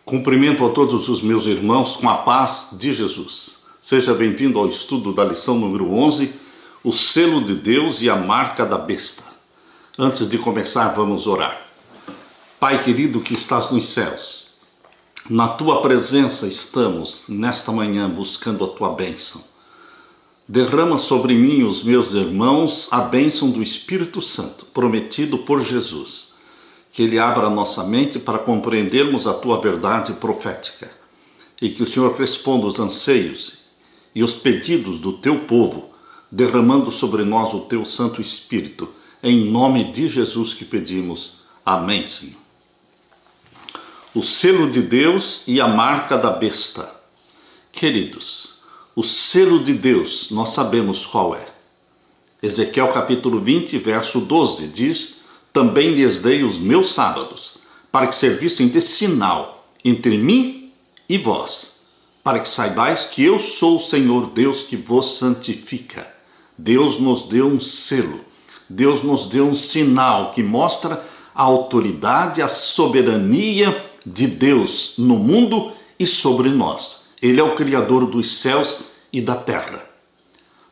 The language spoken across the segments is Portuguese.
Cumprimento a todos os meus irmãos com a paz de Jesus. Seja bem-vindo ao estudo da lição número 11, o selo de Deus e a marca da besta. Antes de começar, vamos orar. Pai querido que estás nos céus, na tua presença estamos nesta manhã buscando a tua bênção. Derrama sobre mim e os meus irmãos a bênção do Espírito Santo, prometido por Jesus. Que Ele abra a nossa mente para compreendermos a Tua verdade profética. E que o Senhor responda os anseios e os pedidos do Teu povo, derramando sobre nós o Teu Santo Espírito. Em nome de Jesus que pedimos. Amém, Senhor. O selo de Deus e a marca da besta. Queridos, o selo de Deus, nós sabemos qual é. Ezequiel capítulo 20, verso 12, diz: também lhes dei os meus sábados, para que servissem de sinal entre mim e vós, para que saibais que eu sou o Senhor Deus que vos santifica. Deus nos deu um selo, Deus nos deu um sinal que mostra a autoridade, a soberania de Deus no mundo e sobre nós. Ele é o Criador dos céus e da terra.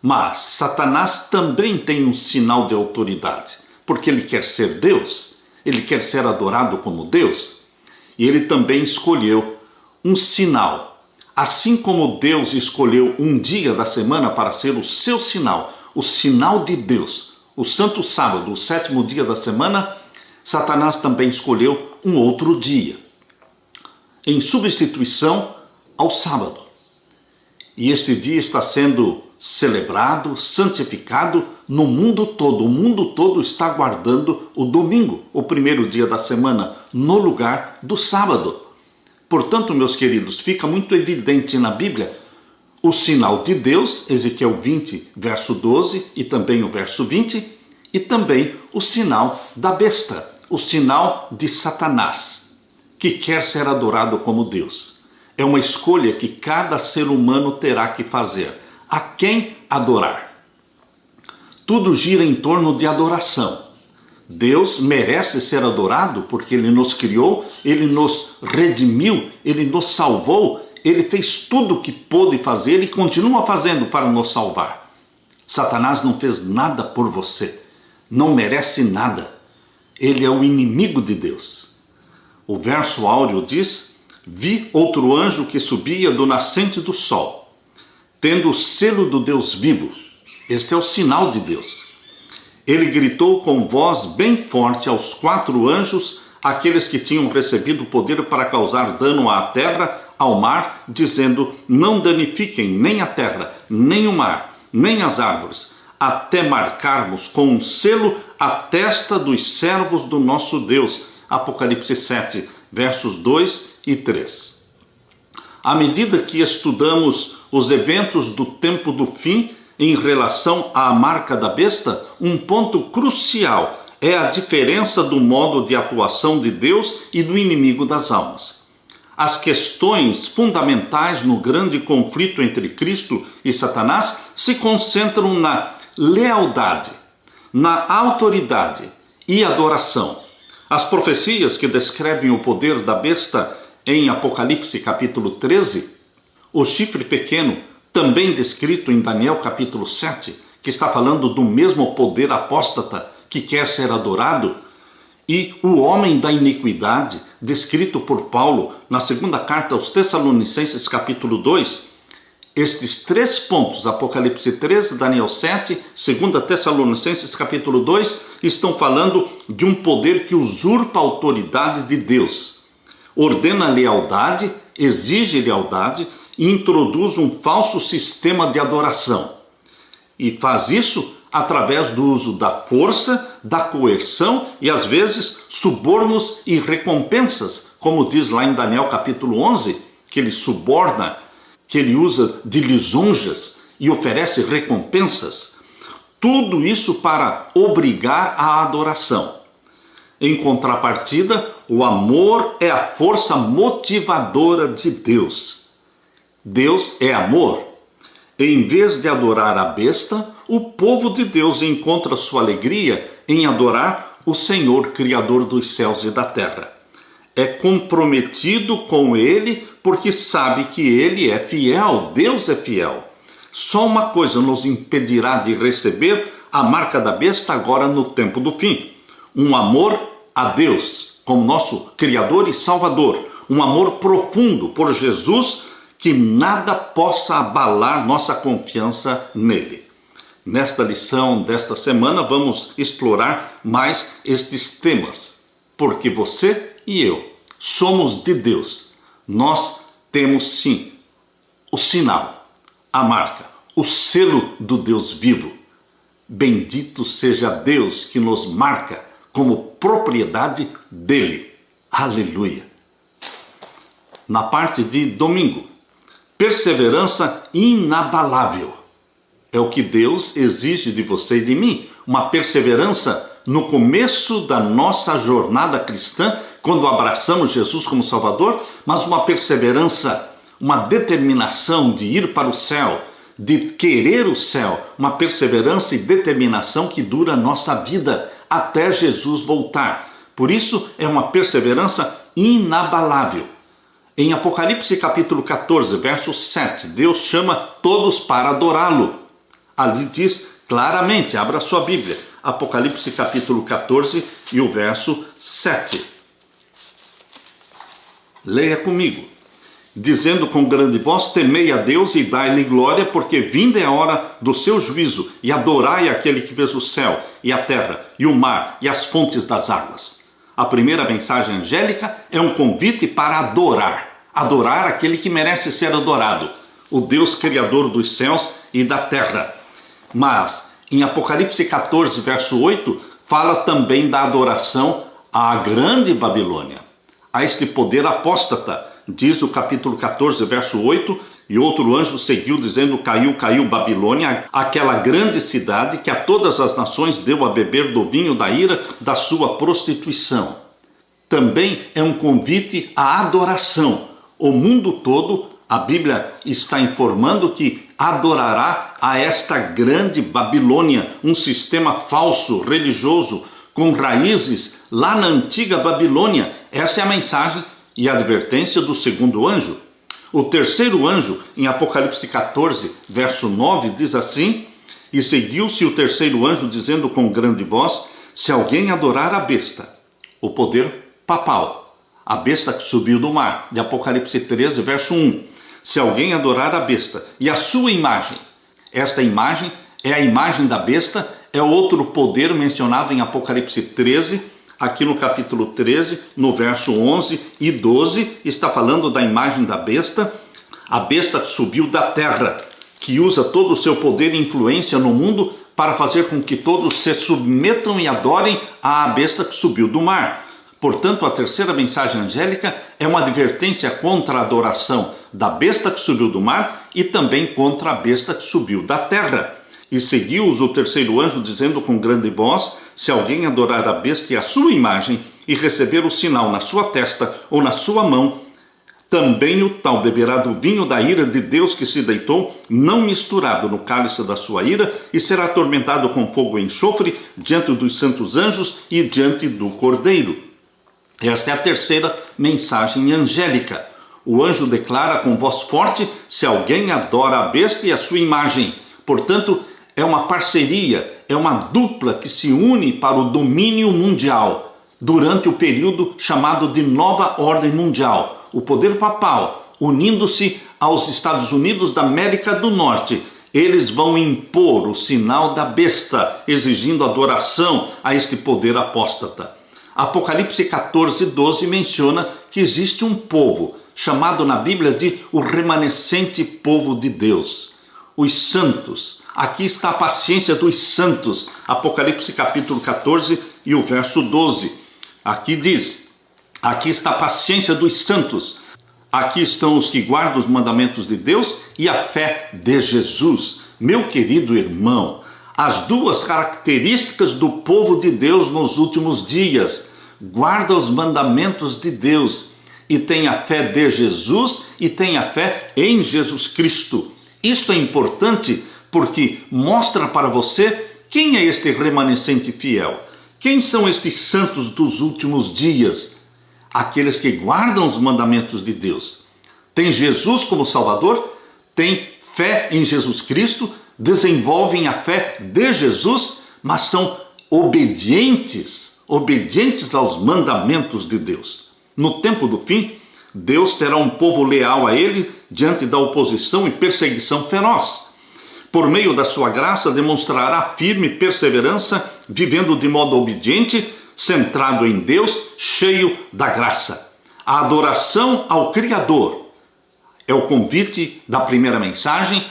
Mas Satanás também tem um sinal de autoridade, porque ele quer ser Deus, ele quer ser adorado como Deus, e ele também escolheu um sinal. Assim como Deus escolheu um dia da semana para ser o seu sinal, o sinal de Deus, o santo sábado, o sétimo dia da semana, Satanás também escolheu um outro dia, em substituição ao sábado. E esse dia está sendo celebrado, santificado no mundo todo. O mundo todo está guardando o domingo, o primeiro dia da semana, no lugar do sábado. Portanto, meus queridos, fica muito evidente na Bíblia o sinal de Deus, Ezequiel 20, verso 12, e também o verso 20, e também o sinal da besta, o sinal de Satanás, que quer ser adorado como Deus. É uma escolha que cada ser humano terá que fazer. A quem adorar? Tudo gira em torno de adoração. Deus merece ser adorado porque Ele nos criou, Ele nos redimiu, Ele nos salvou, Ele fez tudo o que pôde fazer e continua fazendo para nos salvar. Satanás não fez nada por você, não merece nada. Ele é o inimigo de Deus. O verso áureo diz: vi outro anjo que subia do nascente do sol, tendo o selo do Deus vivo. Este é o sinal de Deus. Ele gritou com voz bem forte aos 4 anjos, aqueles que tinham recebido o poder para causar dano à terra, ao mar, dizendo: não danifiquem nem a terra, nem o mar, nem as árvores, até marcarmos com um selo a testa dos servos do nosso Deus. Apocalipse 7, versos 2 e 3. À medida que estudamos os eventos do tempo do fim em relação à marca da besta, um ponto crucial é a diferença do modo de atuação de Deus e do inimigo das almas. As questões fundamentais no grande conflito entre Cristo e Satanás se concentram na lealdade, na autoridade e adoração. As profecias que descrevem o poder da besta em Apocalipse capítulo 13, o chifre pequeno, também descrito em Daniel capítulo 7, que está falando do mesmo poder apóstata que quer ser adorado, e o homem da iniquidade, descrito por Paulo na segunda carta aos Tessalonicenses capítulo 2, estes 3 pontos, Apocalipse 13, Daniel 7, 2 Tessalonicenses capítulo 2, estão falando de um poder que usurpa a autoridade de Deus, ordena lealdade, exige lealdade e introduz um falso sistema de adoração. E faz isso através do uso da força, da coerção e às vezes subornos e recompensas, como diz lá em Daniel capítulo 11, que ele suborna, que ele usa de lisonjas e oferece recompensas. Tudo isso para obrigar à adoração. Em contrapartida, o amor é a força motivadora de Deus. Deus é amor. Em vez de adorar a besta, o povo de Deus encontra sua alegria em adorar o Senhor, Criador dos céus e da terra. é comprometido com Ele porque sabe que Ele é fiel, Deus é fiel. Só uma coisa nos impedirá de receber a marca da besta agora no tempo do fim: um amor a Deus como nosso Criador e Salvador, um amor profundo por Jesus, que nada possa abalar nossa confiança nele. Nesta lição desta semana vamos explorar mais estes temas, porque você e eu somos de Deus. Nós temos sim o sinal, a marca, o selo do Deus vivo. Bendito seja Deus que nos marca como propriedade dele. Aleluia! Na parte de domingo, perseverança inabalável. É o que Deus exige de você e de mim. Uma perseverança no começo da nossa jornada cristã, quando abraçamos Jesus como Salvador, mas uma perseverança, uma determinação de ir para o céu, de querer o céu, uma perseverança e determinação que dura a nossa vida até Jesus voltar. Por isso é uma perseverança inabalável. Em Apocalipse capítulo 14, verso 7, Deus chama todos para adorá-lo. Ali diz claramente, abra sua Bíblia, Apocalipse capítulo 14 e o verso 7. Leia comigo. Dizendo com grande voz: temei a Deus e dai-lhe glória, porque vinda é a hora do seu juízo, e adorai aquele que fez o céu, e a terra, e o mar, e as fontes das águas. A primeira mensagem angélica é um convite para adorar aquele que merece ser adorado, o Deus Criador dos céus e da terra. Mas em Apocalipse 14, verso 8, fala também da adoração à grande Babilônia, a este poder apóstata. Diz o capítulo 14, verso 8, e outro anjo seguiu dizendo: caiu Babilônia, aquela grande cidade que a todas as nações deu a beber do vinho da ira da sua prostituição. Também é um convite à adoração. O mundo todo, a Bíblia está informando que adorará a esta grande Babilônia, um sistema falso, religioso, com raízes lá na antiga Babilônia. Essa é a mensagem e a advertência do segundo anjo. O terceiro anjo, em Apocalipse 14, verso 9, diz assim: e seguiu-se o terceiro anjo dizendo com grande voz: se alguém adorar a besta, o poder papal, a besta que subiu do mar, de Apocalipse 13, verso 1. Se alguém adorar a besta e a sua imagem, esta imagem é a imagem da besta, é outro poder mencionado em Apocalipse 13, aqui no capítulo 13, no verso 11 e 12, está falando da imagem da besta, a besta que subiu da terra, que usa todo o seu poder e influência no mundo para fazer com que todos se submetam e adorem à besta que subiu do mar. Portanto, a terceira mensagem angélica é uma advertência contra a adoração da besta que subiu do mar e também contra a besta que subiu da terra. E seguiu-os o terceiro anjo dizendo com grande voz: se alguém adorar a besta e a sua imagem e receber o sinal na sua testa ou na sua mão, também o tal beberá do vinho da ira de Deus que se deitou, não misturado no cálice da sua ira, e será atormentado com fogo e enxofre diante dos santos anjos e diante do Cordeiro. Esta é a terceira mensagem angélica. O anjo declara com voz forte: se alguém adora a besta e a sua imagem. Portanto, é uma parceria, é uma dupla que se une para o domínio mundial durante o período chamado de Nova Ordem Mundial. O poder papal, unindo-se aos Estados Unidos da América do Norte, eles vão impor o sinal da besta, exigindo adoração a este poder apóstata. Apocalipse 14, 12 menciona que existe um povo, chamado na Bíblia de o remanescente povo de Deus, os santos. Aqui está a paciência dos santos, Apocalipse capítulo 14 e o verso 12. Aqui diz: aqui está a paciência dos santos, aqui estão os que guardam os mandamentos de Deus e a fé de Jesus. Meu querido irmão, as duas características do povo de Deus nos últimos dias: guarda os mandamentos de Deus e tem a fé de Jesus e tem a fé em Jesus Cristo. Isto é importante porque mostra para você quem é este remanescente fiel. Quem são estes santos dos últimos dias? aqueles que guardam os mandamentos de Deus. Tem Jesus como Salvador, tem fé em Jesus Cristo, desenvolvem a fé de Jesus, mas são obedientes aos mandamentos de Deus. No tempo do fim, Deus terá um povo leal a Ele diante da oposição e perseguição feroz. Por meio da sua graça, demonstrará firme perseverança, vivendo de modo obediente, centrado em Deus, cheio da graça. A adoração ao Criador é o convite da primeira mensagem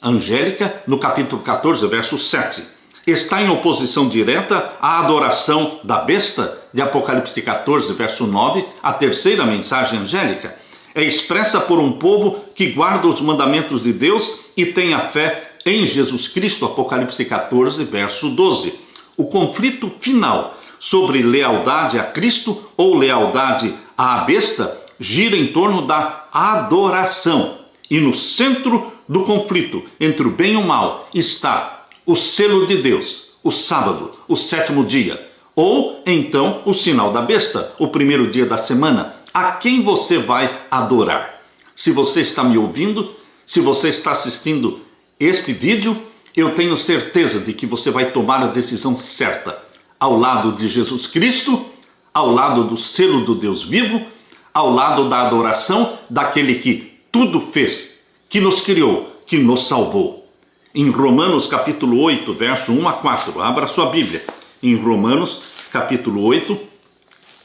angélica, no capítulo 14, verso 7. Está em oposição direta à adoração da besta, de Apocalipse 14, verso 9, a terceira mensagem angélica. É expressa por um povo que guarda os mandamentos de Deus e tem a fé em Jesus Cristo, Apocalipse 14, verso 12. O conflito final sobre lealdade a Cristo ou lealdade à besta gira em torno da adoração. E no centro do conflito entre o bem e o mal está o selo de Deus, o sábado, o sétimo dia, ou então o sinal da besta, o primeiro dia da semana. A quem você vai adorar? Se você está me ouvindo, se você está assistindo este vídeo, eu tenho certeza de que você vai tomar a decisão certa, ao lado de Jesus Cristo, ao lado do selo do Deus vivo, ao lado da adoração daquele que tudo fez, que nos criou, que nos salvou. Em Romanos capítulo 8, verso 1 a 4, abra sua Bíblia, em Romanos capítulo 8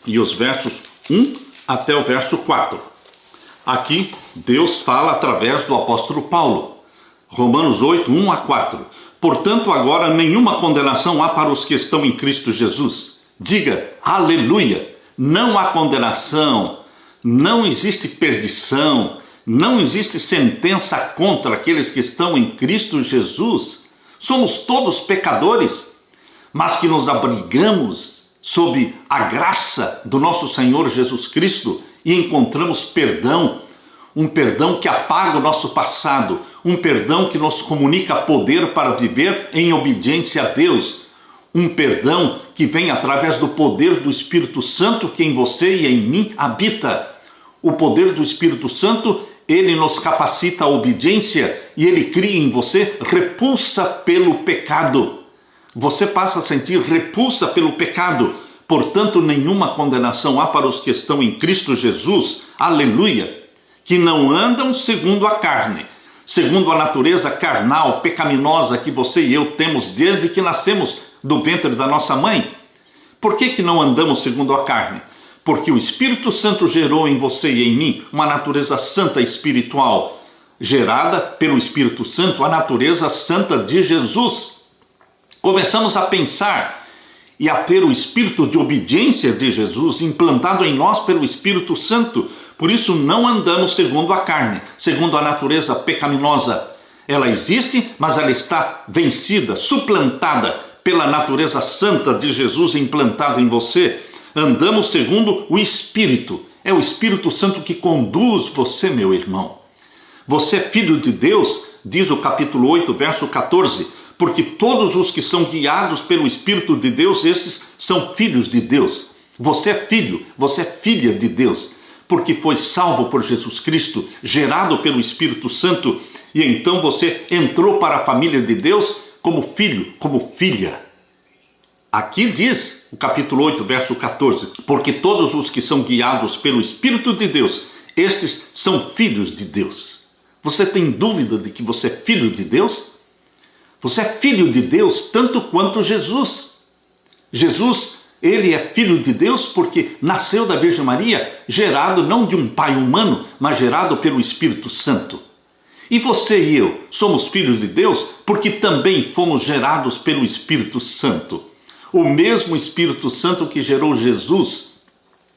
e os versos 1 até o verso 4. Aqui Deus fala através do apóstolo Paulo. Romanos 8, 1 a 4. Portanto, agora nenhuma condenação há para os que estão em Cristo Jesus. Diga, aleluia! Não há condenação, não existe perdição, não existe sentença contra aqueles que estão em Cristo Jesus. Somos todos pecadores, mas que nos abrigamos sob a graça do nosso Senhor Jesus Cristo e encontramos perdão, um perdão que apaga o nosso passado, um perdão que nos comunica poder para viver em obediência a Deus, um perdão que vem através do poder do Espírito Santo que em você e em mim habita. O poder do Espírito Santo, ele nos capacita à obediência e ele cria em você repulsa pelo pecado. Você passa a sentir repulsa pelo pecado. Portanto, nenhuma condenação há para os que estão em Cristo Jesus, aleluia, que não andam segundo a carne, segundo a natureza carnal, pecaminosa que você e eu temos desde que nascemos do ventre da nossa mãe. Por que não andamos segundo a carne? Porque o Espírito Santo gerou em você e em mim uma natureza santa espiritual, gerada pelo Espírito Santo, a natureza santa de Jesus. Começamos a pensar e a ter o espírito de obediência de Jesus implantado em nós pelo Espírito Santo. Por isso não andamos segundo a carne, segundo a natureza pecaminosa. Ela existe, mas ela está vencida, suplantada pela natureza santa de Jesus implantada em você. Andamos segundo o Espírito. É o Espírito Santo que conduz você, meu irmão. Você é filho de Deus, diz o capítulo 8, verso 14, porque todos os que são guiados pelo Espírito de Deus, esses são filhos de Deus. Você é filho, você é filha de Deus, porque foi salvo por Jesus Cristo, gerado pelo Espírito Santo, e então você entrou para a família de Deus como filho, como filha. Aqui diz o capítulo 8, verso 14, porque todos os que são guiados pelo Espírito de Deus, estes são filhos de Deus. Você tem dúvida de que você é filho de Deus? Você é filho de Deus tanto quanto Jesus. Jesus, ele é filho de Deus porque nasceu da Virgem Maria, gerado não de um pai humano, mas gerado pelo Espírito Santo. E você e eu somos filhos de Deus porque também fomos gerados pelo Espírito Santo. O mesmo Espírito Santo que gerou Jesus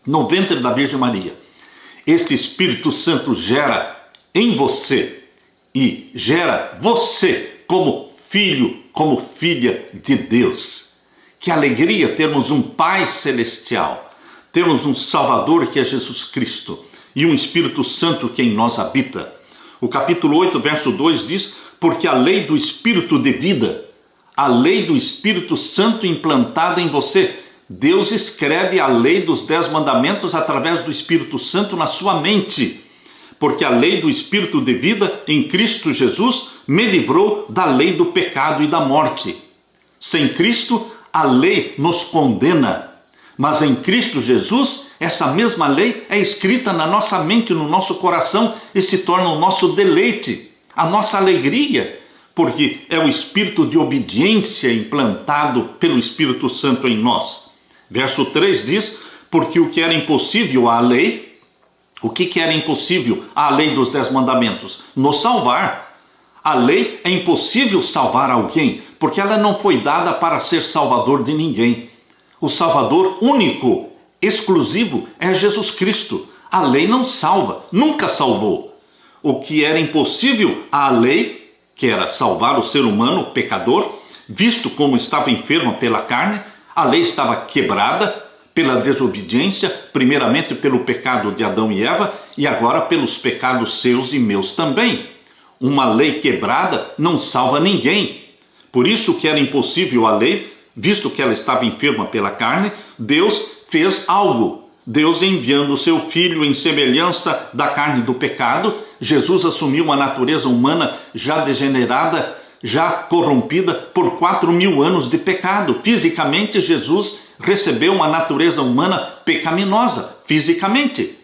no ventre da Virgem Maria. Este Espírito Santo gera em você e gera você como filho, como filha de Deus. Que alegria termos um Pai Celestial, termos um Salvador que é Jesus Cristo e um Espírito Santo que em nós habita. O capítulo 8, verso 2 diz, porque a lei do Espírito de vida, a lei do Espírito Santo implantada em você, Deus escreve a lei dos 10 mandamentos através do Espírito Santo na sua mente, porque a lei do Espírito de vida em Cristo Jesus me livrou da lei do pecado e da morte. Sem Cristo, a lei nos condena, mas em Cristo Jesus, essa mesma lei é escrita na nossa mente, no nosso coração, e se torna o nosso deleite, a nossa alegria, porque é o espírito de obediência implantado pelo Espírito Santo em nós. Verso 3 diz, porque o que era impossível à lei, o que era impossível à lei dos 10 mandamentos? Nos salvar. A lei é impossível salvar alguém, porque ela não foi dada para ser salvador de ninguém. O Salvador único, exclusivo, é Jesus Cristo. A lei não salva, nunca salvou. O que era impossível à lei, que era salvar o ser humano pecador, visto como estava enfermo pela carne, a lei estava quebrada pela desobediência, primeiramente pelo pecado de Adão e Eva, e agora pelos pecados seus e meus também. Uma lei quebrada não salva ninguém. Por isso que era impossível a lei, visto que ela estava enferma pela carne, Deus fez algo. Deus, enviando o seu Filho em semelhança da carne do pecado, Jesus assumiu uma natureza humana já degenerada, já corrompida por 4.000 anos de pecado. Fisicamente, Jesus recebeu uma natureza humana pecaminosa, fisicamente.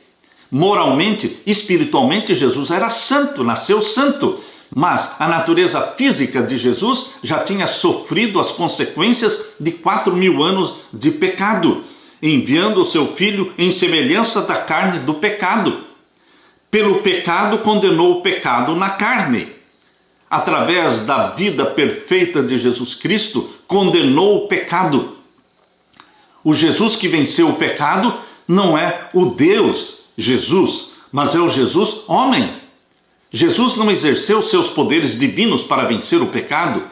Moralmente, espiritualmente, Jesus era santo, nasceu santo. Mas a natureza física de Jesus já tinha sofrido as consequências de 4.000 anos de pecado, enviando o seu Filho em semelhança da carne do pecado. Pelo pecado, condenou o pecado na carne. Através da vida perfeita de Jesus Cristo, condenou o pecado. O Jesus que venceu o pecado não é o Deus Jesus, mas é o Jesus homem. Jesus não exerceu seus poderes divinos para vencer o pecado.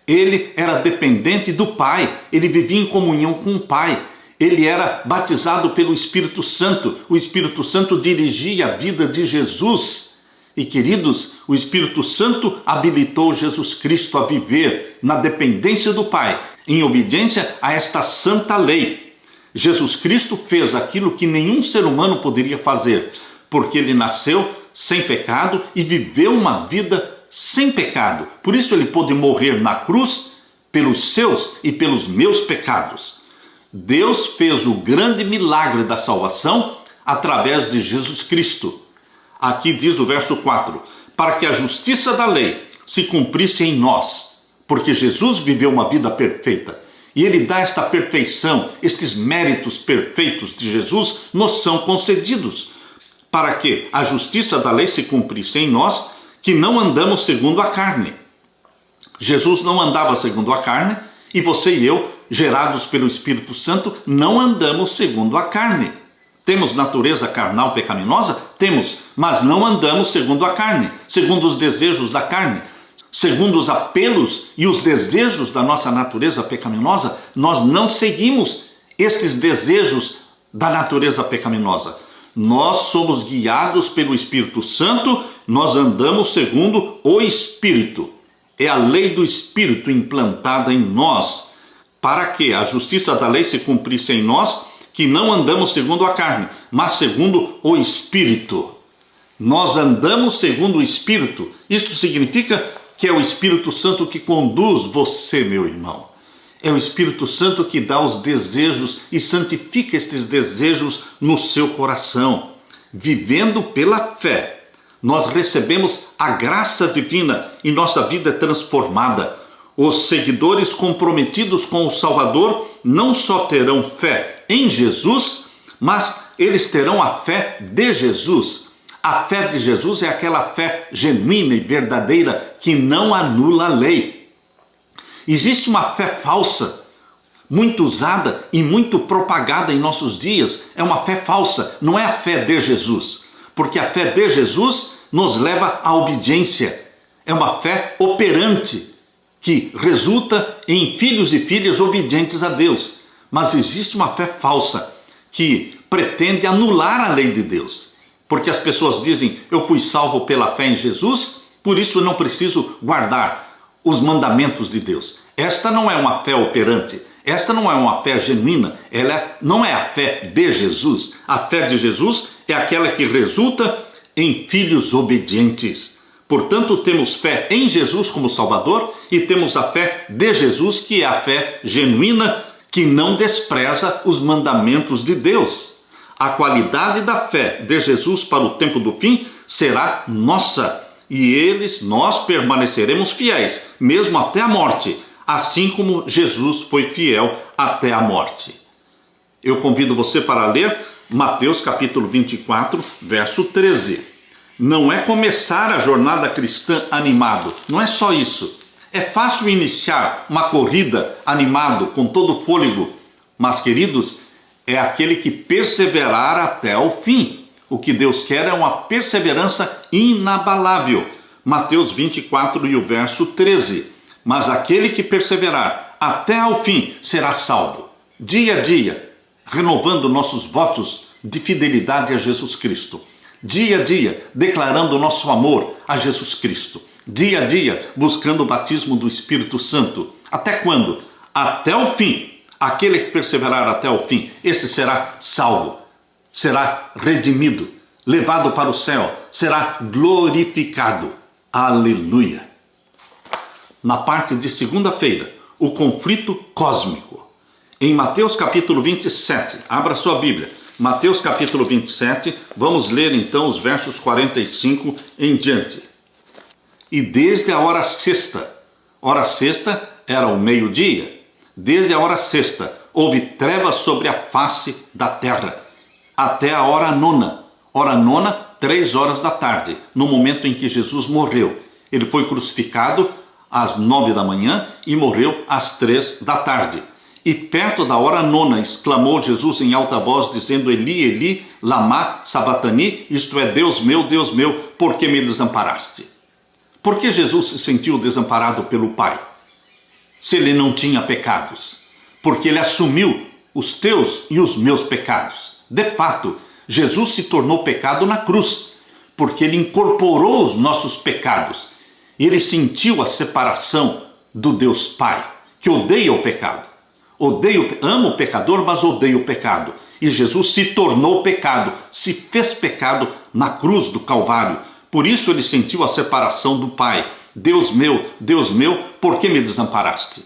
Ele era dependente do Pai, ele vivia em comunhão com o Pai. Ele era batizado pelo Espírito Santo. O Espírito Santo dirigia a vida de Jesus. E, queridos, o Espírito Santo habilitou Jesus Cristo a viver na dependência do Pai, em obediência a esta santa lei. Jesus Cristo fez aquilo que nenhum ser humano poderia fazer, porque ele nasceu sem pecado e viveu uma vida sem pecado. Por isso ele pôde morrer na cruz pelos seus e pelos meus pecados. Deus fez o grande milagre da salvação através de Jesus Cristo. Aqui diz o verso 4, para que a justiça da lei se cumprisse em nós, porque Jesus viveu uma vida perfeita, e ele dá esta perfeição, estes méritos perfeitos de Jesus nos são concedidos, para que a justiça da lei se cumprisse em nós, que não andamos segundo a carne. Jesus não andava segundo a carne, e você e eu, gerados pelo Espírito Santo, não andamos segundo a carne. Temos natureza carnal pecaminosa? Temos, mas não andamos segundo a carne, segundo os desejos da carne, segundo os apelos e os desejos da nossa natureza pecaminosa. Nós não seguimos estes desejos da natureza pecaminosa. Nós somos guiados pelo Espírito Santo, nós andamos segundo o Espírito. É a lei do Espírito implantada em nós, para que a justiça da lei se cumprisse em nós, que não andamos segundo a carne, mas segundo o Espírito. Nós andamos segundo o Espírito. Isto significa que é o Espírito Santo que conduz você, meu irmão. É o Espírito Santo que dá os desejos e santifica estes desejos no seu coração. Vivendo pela fé, nós recebemos a graça divina e nossa vida é transformada. Os seguidores comprometidos com o Salvador não só terão fé em Jesus, mas eles terão a fé de Jesus. A fé de Jesus é aquela fé genuína e verdadeira que não anula a lei. Existe uma fé falsa, muito usada e muito propagada em nossos dias. É uma fé falsa, não é a fé de Jesus. Porque a fé de Jesus nos leva à obediência. É uma fé operante, que resulta em filhos e filhas obedientes a Deus. Mas existe uma fé falsa que pretende anular a lei de Deus. Porque as pessoas dizem, eu fui salvo pela fé em Jesus, por isso eu não preciso guardar os mandamentos de Deus. Esta não é uma fé operante, Esta não é uma fé genuína, ela não é a fé de Jesus. A fé de Jesus é aquela que resulta em filhos obedientes. Portanto, temos fé em Jesus como Salvador e temos a fé de Jesus, que é a fé genuína, que não despreza os mandamentos de Deus. A qualidade da fé de Jesus para o tempo do fim será nossa, e nós permaneceremos fiéis, mesmo até a morte, assim como Jesus foi fiel até a morte. Eu convido você para ler Mateus capítulo 24, verso 13. Não é começar a jornada cristã animado, não é só isso. É fácil iniciar uma corrida animado, com todo o fôlego, mas, queridos, é aquele que perseverar até o fim. O que Deus quer é uma perseverança inabalável. Mateus 24 e o verso 13. Mas aquele que perseverar até ao fim será salvo. Dia a dia, renovando nossos votos de fidelidade a Jesus Cristo. Dia a dia, declarando nosso amor a Jesus Cristo. Dia a dia, buscando o batismo do Espírito Santo. Até quando? Até o fim. Aquele que perseverar até o fim, esse será salvo, será redimido, levado para o céu, será glorificado. Aleluia! Na parte de segunda-feira, o conflito cósmico. Em Mateus capítulo 27, abra sua Bíblia. Mateus capítulo 27, vamos ler então os versos 45 em diante. E desde a hora sexta era o meio-dia, desde a hora sexta houve trevas sobre a face da terra, até a hora nona, 3 horas da tarde, no momento em que Jesus morreu. Ele foi crucificado às 9 da manhã e morreu às 3 da tarde. E perto da hora nona exclamou Jesus em alta voz, dizendo: Eli, Eli, lama sabatani, isto é, Deus meu, por que me desamparaste? Por que Jesus se sentiu desamparado pelo Pai, se ele não tinha pecados? Porque ele assumiu os teus e os meus pecados. De fato, Jesus se tornou pecado na cruz, porque ele incorporou os nossos pecados. Ele sentiu a separação do Deus Pai, que odeia o pecado. Amo o pecador, mas odeio o pecado. E Jesus se tornou pecado, se fez pecado na cruz do Calvário. Por isso ele sentiu a separação do Pai. Deus meu, por que me desamparaste?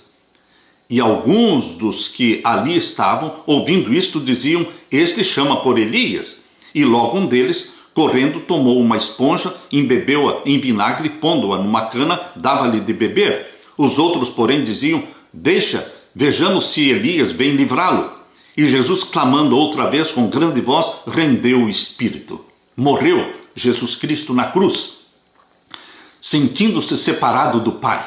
E alguns dos que ali estavam, ouvindo isto, diziam: Este chama por Elias. E logo um deles, correndo, tomou uma esponja, embebeu-a em vinagre, pondo-a numa cana, dava-lhe de beber. Os outros, porém, diziam: Deixa, vejamos se Elias vem livrá-lo. E Jesus, clamando outra vez com grande voz, rendeu o espírito. Morreu Jesus Cristo na cruz, sentindo-se separado do Pai.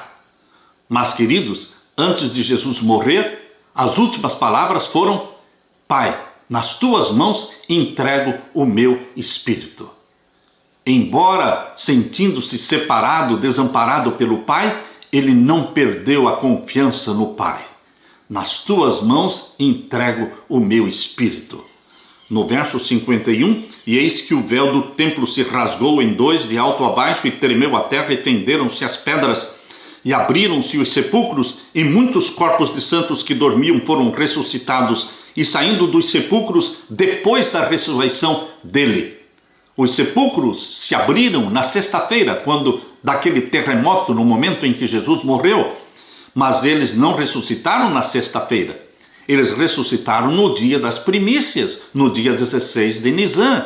Mas, queridos, antes de Jesus morrer, as últimas palavras foram: Pai, nas tuas mãos entrego o meu espírito. Embora sentindo-se separado, desamparado pelo Pai, ele não perdeu a confiança no Pai. Nas tuas mãos entrego o meu espírito. No verso 51, e eis que o véu do templo se rasgou em dois, de alto a baixo, e tremeu a terra, e fenderam-se as pedras, e abriram-se os sepulcros, e muitos corpos de santos que dormiam foram ressuscitados, e saindo dos sepulcros depois da ressurreição dele. Os sepulcros se abriram na sexta-feira, quando daquele terremoto, no momento em que Jesus morreu, mas eles não ressuscitaram na sexta-feira. Eles ressuscitaram no dia das primícias, no dia 16 de Nisan.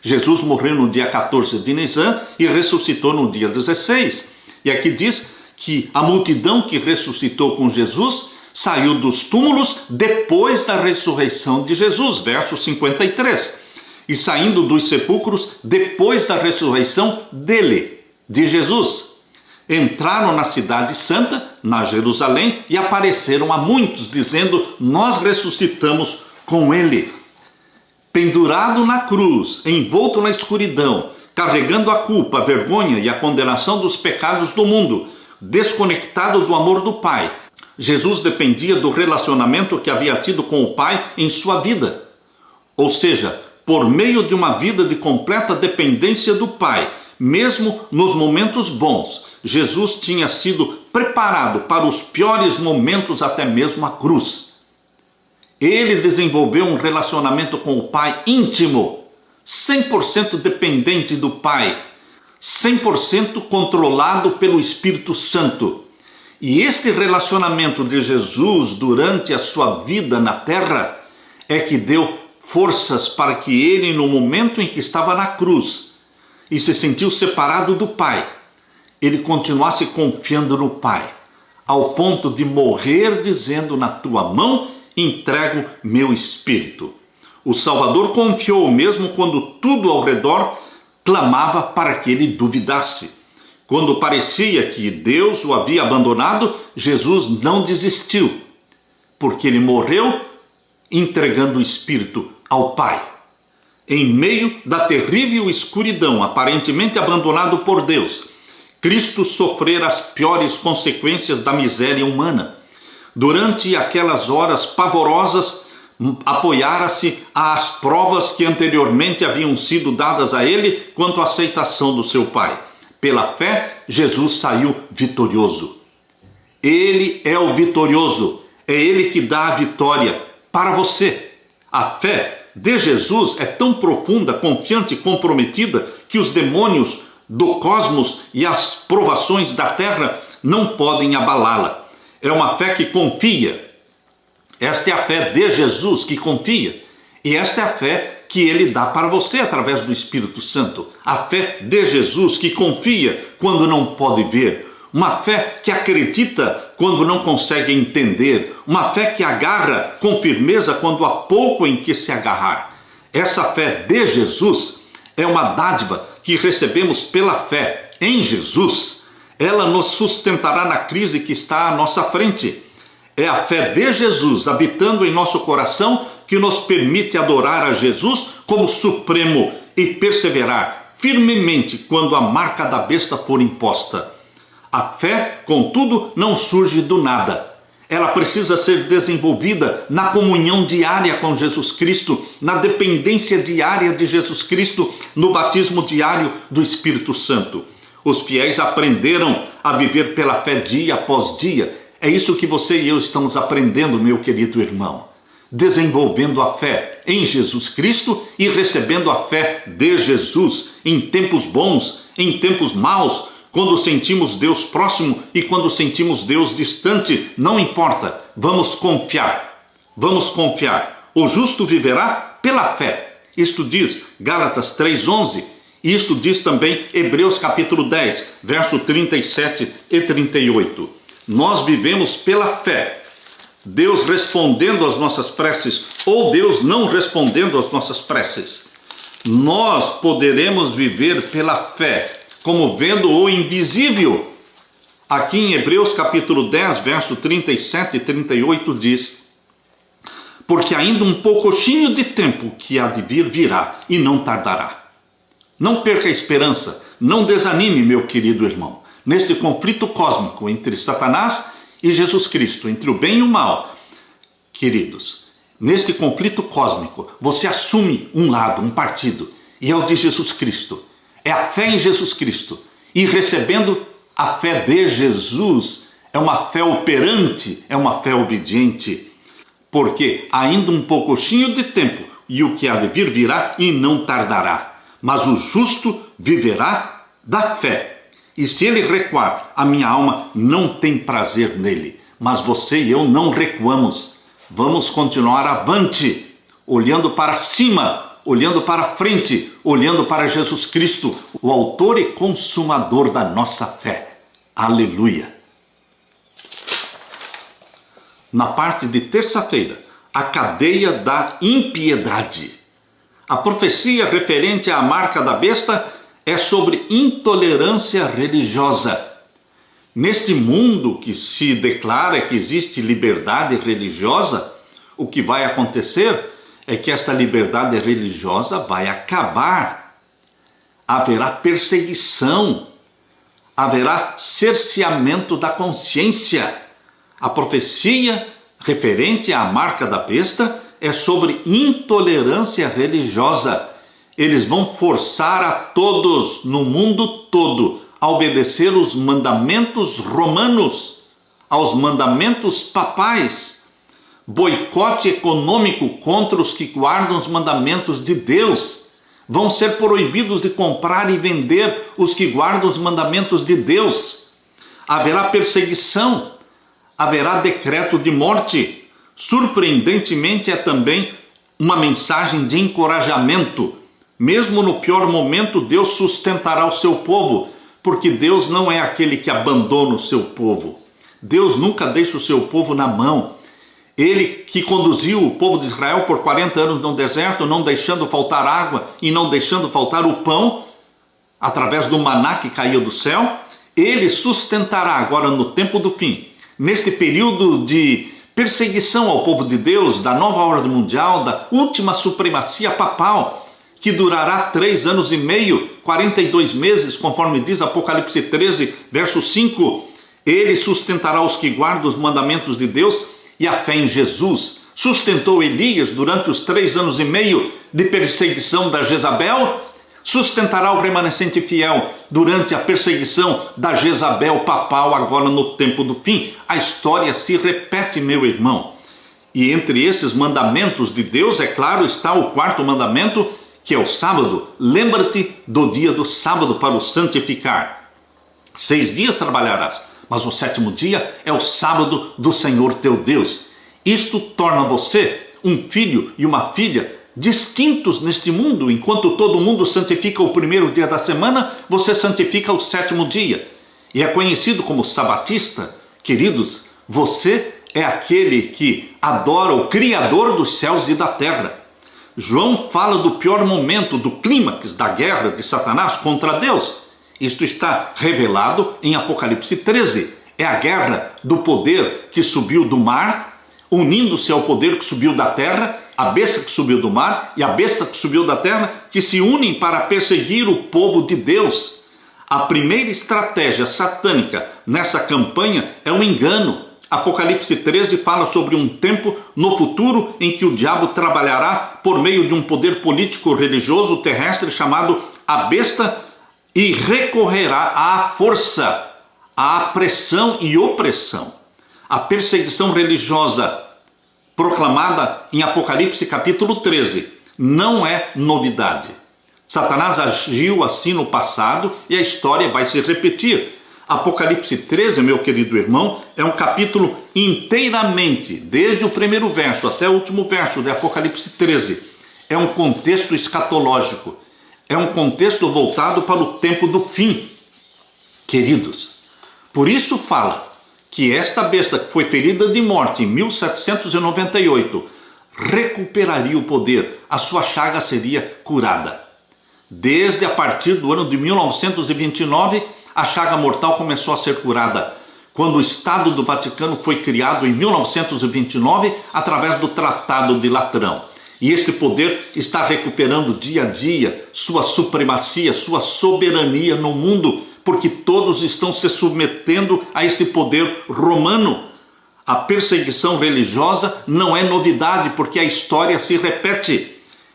Jesus morreu no dia 14 de Nisan e ressuscitou no dia 16. E aqui diz que a multidão que ressuscitou com Jesus saiu dos túmulos depois da ressurreição de Jesus, verso 53. E saindo dos sepulcros depois da ressurreição dele, de Jesus. Entraram na cidade santa, na Jerusalém, e apareceram a muitos, dizendo: Nós ressuscitamos com ele. Pendurado na cruz, envolto na escuridão, carregando a culpa, a vergonha e a condenação dos pecados do mundo, desconectado do amor do Pai, Jesus dependia do relacionamento que havia tido com o Pai em sua vida. Ou seja, por meio de uma vida de completa dependência do Pai, mesmo nos momentos bons, Jesus tinha sido preparado para os piores momentos, até mesmo a cruz. Ele desenvolveu um relacionamento com o Pai íntimo, 100% dependente do Pai, 100% controlado pelo Espírito Santo. E este relacionamento de Jesus durante a sua vida na terra é que deu forças para que ele, no momento em que estava na cruz e se sentiu separado do Pai, ele continuasse confiando no Pai, ao ponto de morrer dizendo: na tua mão entrego meu espírito. O Salvador confiou mesmo quando tudo ao redor clamava para que ele duvidasse. Quando parecia que Deus o havia abandonado, Jesus não desistiu, porque ele morreu entregando o espírito ao Pai. Em meio da terrível escuridão, aparentemente abandonado por Deus, Cristo sofrera as piores consequências da miséria humana. Durante aquelas horas pavorosas, apoiara-se às provas que anteriormente haviam sido dadas a ele quanto à aceitação do seu Pai. Pela fé, Jesus saiu vitorioso. Ele é o vitorioso, é ele que dá a vitória para você. A fé de Jesus é tão profunda, confiante e comprometida que os demônios do cosmos e as provações da terra não podem abalá-la. É uma fé que confia. Esta é a fé de Jesus que confia. E esta é a fé que ele dá para você através do Espírito Santo. A fé de Jesus que confia quando não pode ver. Uma fé que acredita quando não consegue entender. Uma fé que agarra com firmeza quando há pouco em que se agarrar. Essa fé de Jesus é uma dádiva que recebemos pela fé em Jesus. Ela nos sustentará na crise que está à nossa frente. É a fé de Jesus habitando em nosso coração que nos permite adorar a Jesus como supremo e perseverar firmemente quando a marca da besta for imposta. A fé, contudo, não surge do nada. Ela precisa ser desenvolvida na comunhão diária com Jesus Cristo, na dependência diária de Jesus Cristo, no batismo diário do Espírito Santo. Os fiéis aprenderam a viver pela fé dia após dia. É isso que você e eu estamos aprendendo, meu querido irmão. Desenvolvendo a fé em Jesus Cristo e recebendo a fé de Jesus em tempos bons, em tempos maus, quando sentimos Deus próximo e quando sentimos Deus distante, não importa, vamos confiar. Vamos confiar. O justo viverá pela fé. Isto diz Gálatas 3:11. Isto diz também Hebreus capítulo 10, verso 37 e 38. Nós vivemos pela fé. Deus respondendo às nossas preces ou Deus não respondendo às nossas preces. Nós poderemos viver pela fé, como vendo o invisível. Aqui em Hebreus capítulo 10, verso 37 e 38 diz: porque ainda um pouquinho de tempo que há de vir virá e não tardará. Não perca a esperança, não desanime, meu querido irmão, neste conflito cósmico entre Satanás e Jesus Cristo, entre o bem e o mal. Queridos, neste conflito cósmico, você assume um lado, um partido, e é o de Jesus Cristo. É a fé em Jesus Cristo. E recebendo a fé de Jesus, é uma fé operante, é uma fé obediente. Porque ainda um pouquinho de tempo, e o que há de vir virá e não tardará. Mas o justo viverá da fé. E se ele recuar, a minha alma não tem prazer nele. Mas você e eu não recuamos. Vamos continuar avante, olhando para cima, olhando para frente, olhando para Jesus Cristo, o autor e consumador da nossa fé. Aleluia! Na parte de terça-feira, a cadeia da impiedade. A profecia referente à marca da besta é sobre intolerância religiosa. Neste mundo que se declara que existe liberdade religiosa, o que vai acontecer é que esta liberdade religiosa vai acabar. Haverá perseguição, haverá cerceamento da consciência. A profecia referente à marca da besta é sobre intolerância religiosa. Eles vão forçar a todos no mundo todo a obedecer os mandamentos romanos, aos mandamentos papais. boicote econômico contra os que guardam os mandamentos de Deus. Vão ser proibidos de comprar e vender os que guardam os mandamentos de Deus. Haverá perseguição, haverá decreto de morte. Surpreendentemente, é também uma mensagem de encorajamento. Mesmo no pior momento, Deus sustentará o seu povo, porque Deus não é aquele que abandona o seu povo. Deus nunca deixa o seu povo na mão. Ele que conduziu o povo de Israel por 40 anos no deserto, não deixando faltar água e não deixando faltar o pão, através do maná que caiu do céu, ele sustentará agora no tempo do fim, neste período de perseguição ao povo de Deus, da nova ordem mundial, da última supremacia papal, que durará 3 anos e meio, 42 meses, conforme diz Apocalipse 13, verso 5. Ele sustentará os que guardam os mandamentos de Deus e a fé em Jesus. Sustentou Elias durante os 3 anos e meio de perseguição da Jezabel. Sustentará o remanescente fiel durante a perseguição da Jezabel papal, agora no tempo do fim. A história se repete, meu irmão. E entre esses mandamentos de Deus, é claro, está o 4º mandamento, que é o sábado. Lembra-te do dia do sábado para o santificar. 6 dias trabalharás, mas o 7º dia é o sábado do Senhor teu Deus. Isto torna você um filho e uma filha distintos neste mundo. Enquanto todo mundo santifica o 1º dia da semana, você santifica o 7º dia. E é conhecido como sabatista. Queridos, você é aquele que adora o Criador dos céus e da terra. João fala do pior momento, do clímax da guerra de Satanás contra Deus. Isto está revelado em Apocalipse 13. É a guerra do poder que subiu do mar, unindo-se ao poder que subiu da terra, a besta que subiu do mar e a besta que subiu da terra, que se unem para perseguir o povo de Deus. A primeira estratégia satânica nessa campanha é o engano. Apocalipse 13 fala sobre um tempo no futuro em que o diabo trabalhará por meio de um poder político religioso terrestre chamado a besta e recorrerá à força, à pressão e opressão. A perseguição religiosa proclamada em Apocalipse capítulo 13 não é novidade. Satanás agiu assim no passado e a história vai se repetir. Apocalipse 13, meu querido irmão, é um capítulo inteiramente, desde o 1º verso até o último verso de Apocalipse 13, é um contexto escatológico, é um contexto voltado para o tempo do fim. Queridos, por isso fala que esta besta que foi ferida de morte em 1798 recuperaria o poder, a sua chaga seria curada. Desde a partir do ano de 1929, a chaga mortal começou a ser curada, quando o Estado do Vaticano foi criado em 1929 através do Tratado de Latrão. E este poder está recuperando dia a dia sua supremacia, sua soberania no mundo, porque todos estão se submetendo a este poder romano. A perseguição religiosa não é novidade, porque a história se repete.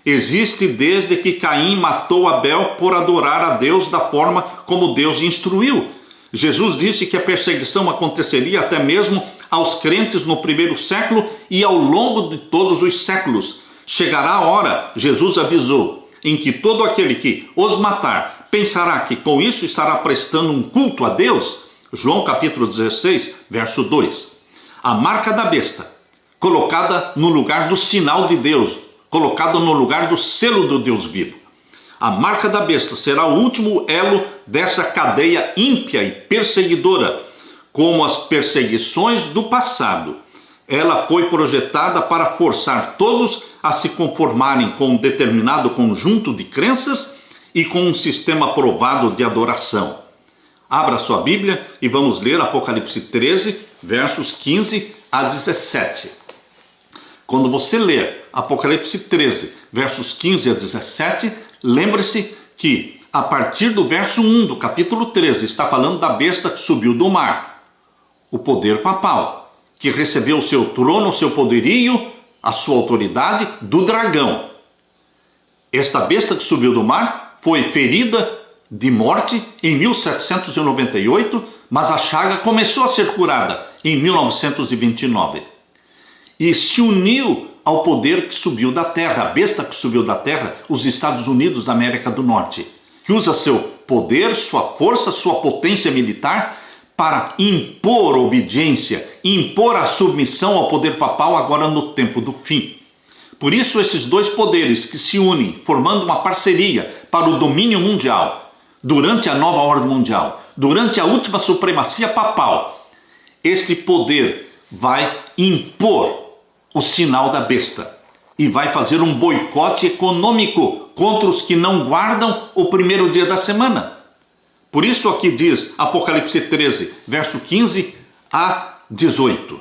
Existe desde que Caim matou Abel por adorar a Deus da forma como Deus instruiu. Jesus disse que a perseguição aconteceria até mesmo aos crentes no 1º século e ao longo de todos os séculos. Chegará a hora, Jesus avisou, em que todo aquele que os matar pensará que com isso estará prestando um culto a Deus. João capítulo 16, verso 2. A marca da besta, colocada no lugar do sinal de Deus, colocada no lugar do selo do Deus vivo. A marca da besta será o último elo dessa cadeia ímpia e perseguidora. Como as perseguições do passado, ela foi projetada para forçar todos a se conformarem com um determinado conjunto de crenças e com um sistema provado de adoração. Abra sua Bíblia e vamos ler Apocalipse 13, versos 15 a 17. Quando você ler Apocalipse 13, versos 15 a 17, lembre-se que a partir do verso 1 do capítulo 13 está falando da besta que subiu do mar, o poder papal, que recebeu o seu trono, o seu poderio, a sua autoridade do dragão. Esta besta que subiu do mar foi ferida de morte em 1798, mas a chaga começou a ser curada em 1929. e se uniu ao poder que subiu da terra, a besta que subiu da terra, os Estados Unidos da América do Norte, que usa seu poder, sua força, sua potência militar para impor obediência, impor a submissão ao poder papal agora no tempo do fim. Por isso esses dois poderes que se unem, formando uma parceria para o domínio mundial, durante a nova ordem mundial, durante a última supremacia papal, este poder vai impor o sinal da besta e vai fazer um boicote econômico contra os que não guardam o primeiro dia da semana. Por isso aqui diz Apocalipse 13, verso 15 a 18.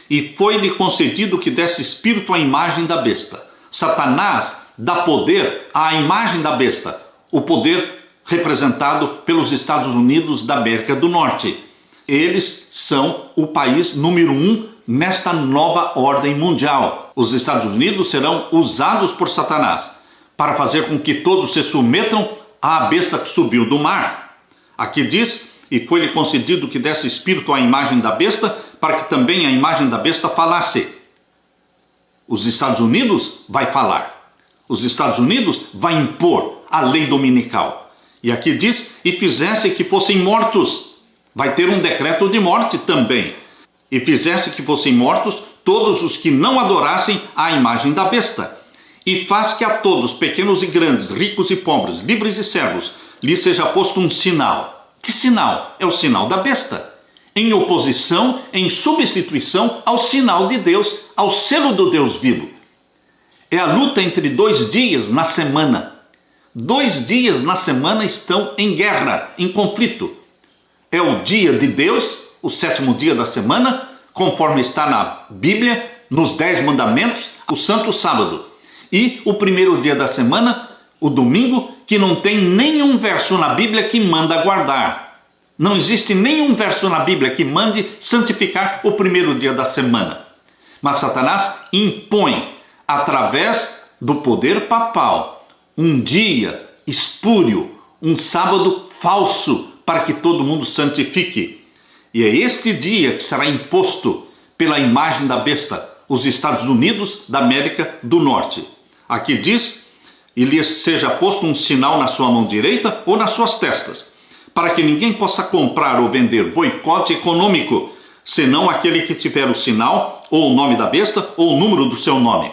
E foi-lhe concedido que desse espírito à imagem da besta. Satanás dá poder à imagem da besta, o poder representado pelos Estados Unidos da América do Norte. Eles são o país número 1 nesta nova ordem mundial. Os Estados Unidos serão usados por Satanás para fazer com que todos se submetam à besta que subiu do mar. Aqui diz, e foi-lhe concedido que desse espírito à imagem da besta, para que também a imagem da besta falasse. Os Estados Unidos vai falar. Os Estados Unidos vai impor a lei dominical. E aqui diz, e fizesse que fossem mortos. Vai ter um decreto de morte também. E fizesse que fossem mortos todos os que não adorassem a imagem da besta. E faz que a todos, pequenos e grandes, ricos e pobres, livres e servos, lhe seja posto um sinal. Que sinal? É o sinal da besta. Em oposição, em substituição ao sinal de Deus, ao selo do Deus vivo. É a luta entre 2 dias na semana. 2 dias na semana estão em guerra, em conflito. É o dia de Deus, o 7º dia da semana, conforme está na Bíblia, nos 10 mandamentos, o Santo Sábado. E o primeiro dia da semana, o domingo, que não tem nenhum verso na Bíblia que manda guardar. Não existe nenhum verso na Bíblia que mande santificar o primeiro dia da semana. Mas Satanás impõe, através do poder papal, um dia espúrio, um sábado falso, para que todo mundo santifique. E é este dia que será imposto pela imagem da besta, os Estados Unidos da América do Norte. Aqui diz, e lhe seja posto um sinal na sua mão direita ou nas suas testas, para que ninguém possa comprar ou vender, boicote econômico, senão aquele que tiver o sinal, ou o nome da besta, ou o número do seu nome.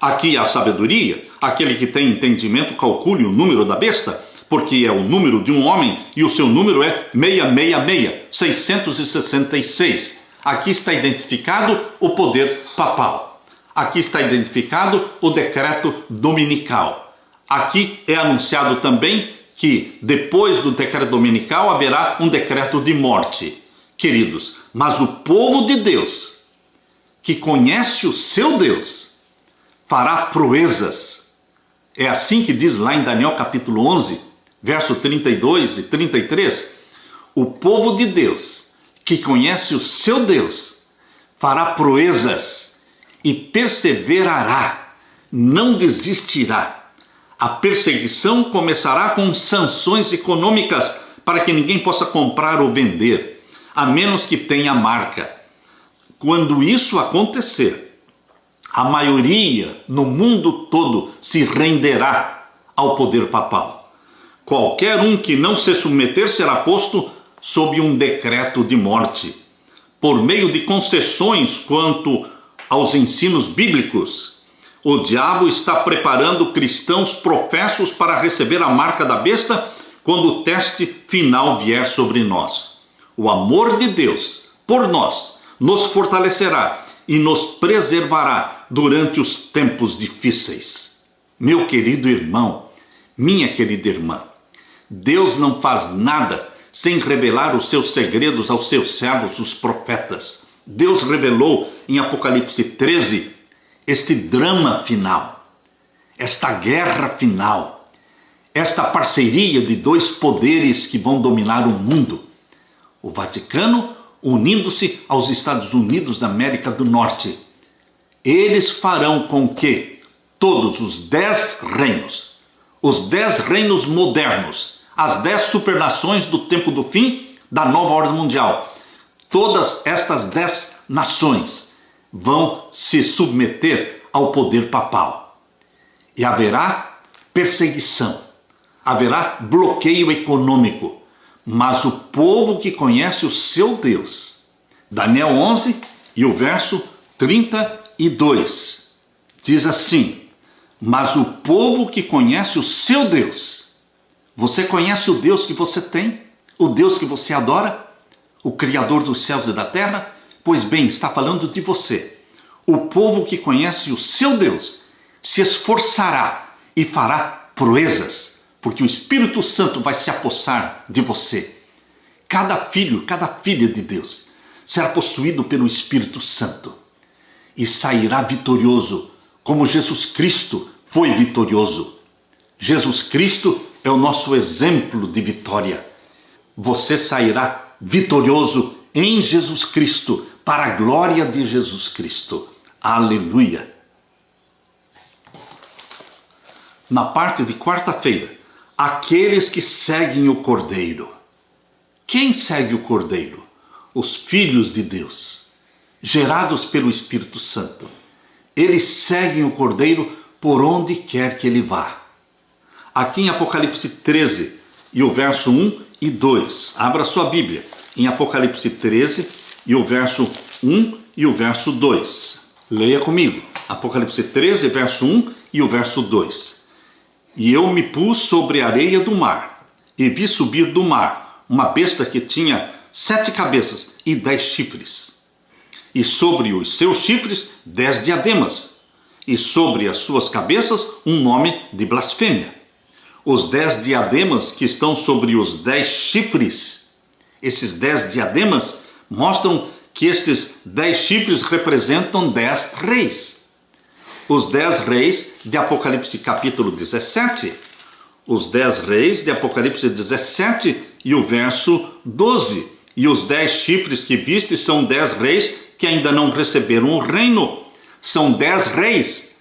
Aqui a sabedoria, aquele que tem entendimento calcule o número da besta, porque é o número de um homem e o seu número é 666, 666. Aqui está identificado o poder papal. Aqui está identificado o decreto dominical. Aqui é anunciado também que depois do decreto dominical haverá um decreto de morte. Queridos, mas o povo de Deus, que conhece o seu Deus, fará proezas. É assim que diz lá em Daniel capítulo 11, verso 32 e 33. O povo de Deus, que conhece o seu Deus, fará proezas e perseverará, não desistirá. A perseguição começará com sanções econômicas para que ninguém possa comprar ou vender, a menos que tenha marca. Quando isso acontecer, a maioria no mundo todo se renderá ao poder papal. Qualquer um que não se submeter será posto sob um decreto de morte, por meio de concessões quanto aos ensinos bíblicos. O diabo está preparando cristãos professos para receber a marca da besta quando o teste final vier sobre nós. O amor de Deus por nós nos fortalecerá e nos preservará durante os tempos difíceis. Meu querido irmão, minha querida irmã, Deus não faz nada sem revelar os seus segredos aos seus servos, os profetas. Deus revelou em Apocalipse 13 este drama final, esta guerra final, esta parceria de 2 poderes que vão dominar o mundo. O Vaticano unindo-se aos Estados Unidos da América do Norte. Eles farão com que todos os 10 reinos, os 10 reinos modernos, as 10 supernações do tempo do fim da nova ordem mundial, todas estas 10 nações, vão se submeter ao poder papal. E haverá perseguição, haverá bloqueio econômico, mas o povo que conhece o seu Deus. Daniel 11 e o verso 32 diz assim: mas o povo que conhece o seu Deus. Você conhece o Deus que você tem? O Deus que você adora? O Criador dos céus e da terra? Pois bem, está falando de você. O povo que conhece o seu Deus se esforçará e fará proezas, porque o Espírito Santo vai se apossar de você. Cada filho, cada filha de Deus será possuído pelo Espírito Santo e sairá vitorioso, como Jesus Cristo foi vitorioso. Jesus Cristo é o nosso exemplo de vitória. Você sairá vitorioso em Jesus Cristo, para a glória de Jesus Cristo. Aleluia! Na parte de quarta-feira, aqueles que seguem o Cordeiro. Quem segue o Cordeiro? Os filhos de Deus, gerados pelo Espírito Santo. Eles seguem o Cordeiro por onde quer que ele vá. Aqui em Apocalipse 13, e o verso 1 e 2. Abra sua Bíblia em Apocalipse 13, e o verso 1 e o verso 2. Leia comigo. Apocalipse 13, verso 1 e o verso 2. E eu me pus sobre a areia do mar, e vi subir do mar uma besta que tinha 7 cabeças e 10 chifres. E sobre os seus chifres 10 diademas, e sobre as suas cabeças um nome de blasfêmia. Os 10 diademas que estão sobre os 10 chifres, esses 10 diademas mostram que esses 10 chifres representam 10 reis. Os 10 reis de Apocalipse capítulo 17. Os 10 reis de Apocalipse 17 e o verso 12. E os 10 chifres que viste são 10 reis que ainda não receberam o reino. São 10 reis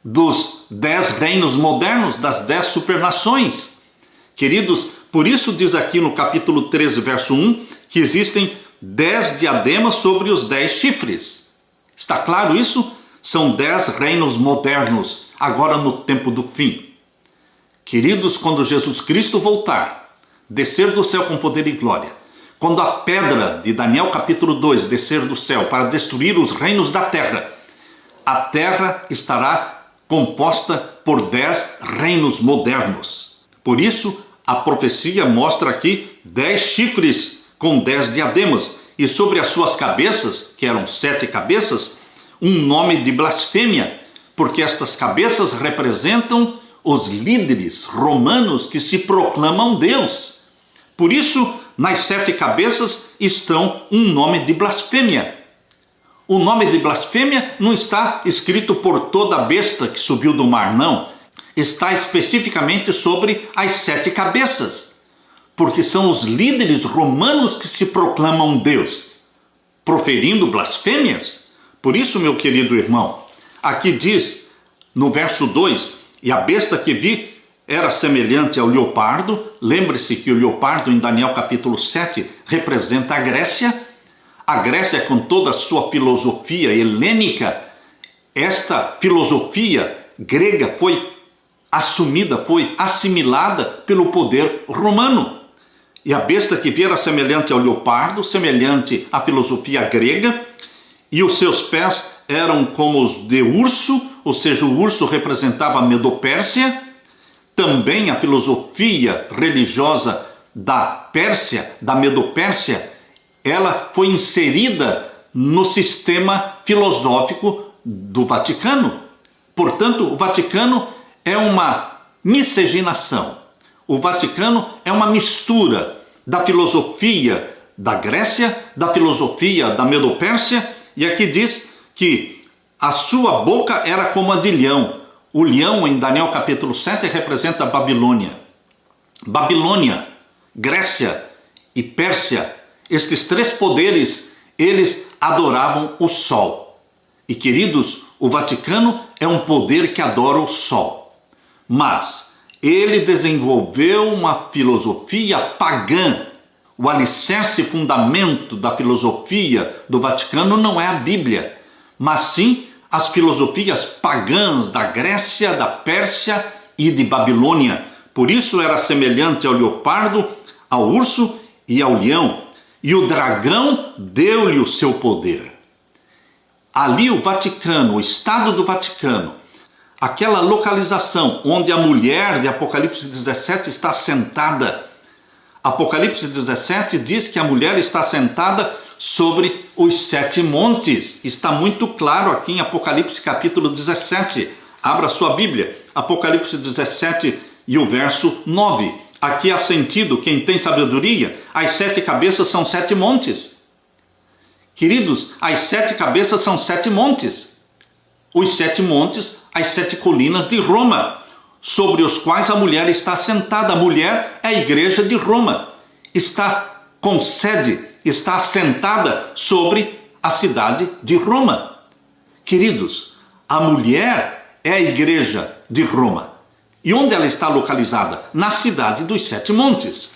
dos 10 reinos modernos, das 10 supernações. Queridos, por isso diz aqui no capítulo 13, verso 1, que existem 10 diademas sobre os 10 chifres. Está claro isso? São 10 reinos modernos, agora no tempo do fim. Queridos, quando Jesus Cristo voltar, descer do céu com poder e glória, quando a pedra de Daniel capítulo 2 descer do céu para destruir os reinos da terra, a terra estará composta por 10 reinos modernos. Por isso, a profecia mostra aqui 10 chifres com 10 diademas, e sobre as suas cabeças, que eram 7 cabeças, um nome de blasfêmia, porque estas cabeças representam os líderes romanos que se proclamam Deus. Por isso, nas 7 cabeças estão um nome de blasfêmia. O nome de blasfêmia não está escrito por toda a besta que subiu do mar, não. Está especificamente sobre as 7 cabeças, porque são os líderes romanos que se proclamam Deus, proferindo blasfêmias. Por isso, meu querido irmão, aqui diz no verso 2, e a besta que vi era semelhante ao leopardo. Lembre-se que o leopardo em Daniel capítulo 7 representa a Grécia. A Grécia, com toda a sua filosofia helênica, esta filosofia grega foi assumida, foi assimilada pelo poder romano. E a besta que vi era semelhante ao leopardo, semelhante à filosofia grega, e os seus pés eram como os de urso, ou seja, o urso representava a Medopérsia. Também a filosofia religiosa da Pérsia, da Medopérsia, ela foi inserida no sistema filosófico do Vaticano. Portanto, o Vaticano é uma miscigenação. O Vaticano é uma mistura da filosofia da Grécia, da filosofia da Medopérsia, e aqui diz que a sua boca era como a de leão. O leão, em Daniel capítulo 7, representa a Babilônia. Babilônia, Grécia e Pérsia, estes 3 poderes, eles adoravam o sol. E, queridos, o Vaticano é um poder que adora o sol. Mas ele desenvolveu uma filosofia pagã. O alicerce fundamento da filosofia do Vaticano não é a Bíblia, mas sim as filosofias pagãs da Grécia, da Pérsia e de Babilônia. Por isso era semelhante ao leopardo, ao urso e ao leão. E o dragão deu-lhe o seu poder. Ali o Vaticano, o Estado do Vaticano, aquela localização onde a mulher de Apocalipse 17 está sentada. Apocalipse 17 diz que a mulher está sentada sobre os 7 montes. Está muito claro aqui em Apocalipse capítulo 17. Abra sua Bíblia, Apocalipse 17 e o verso 9. Aqui há sentido, quem tem sabedoria, as 7 cabeças são 7 montes. Queridos, as 7 cabeças são 7 montes. Os 7 montes, as 7 colinas de Roma, sobre os quais a mulher está sentada. A mulher é a igreja de Roma. Está com sede, está assentada sobre a cidade de Roma. Queridos, a mulher é a igreja de Roma. E onde ela está localizada? Na cidade dos 7 montes.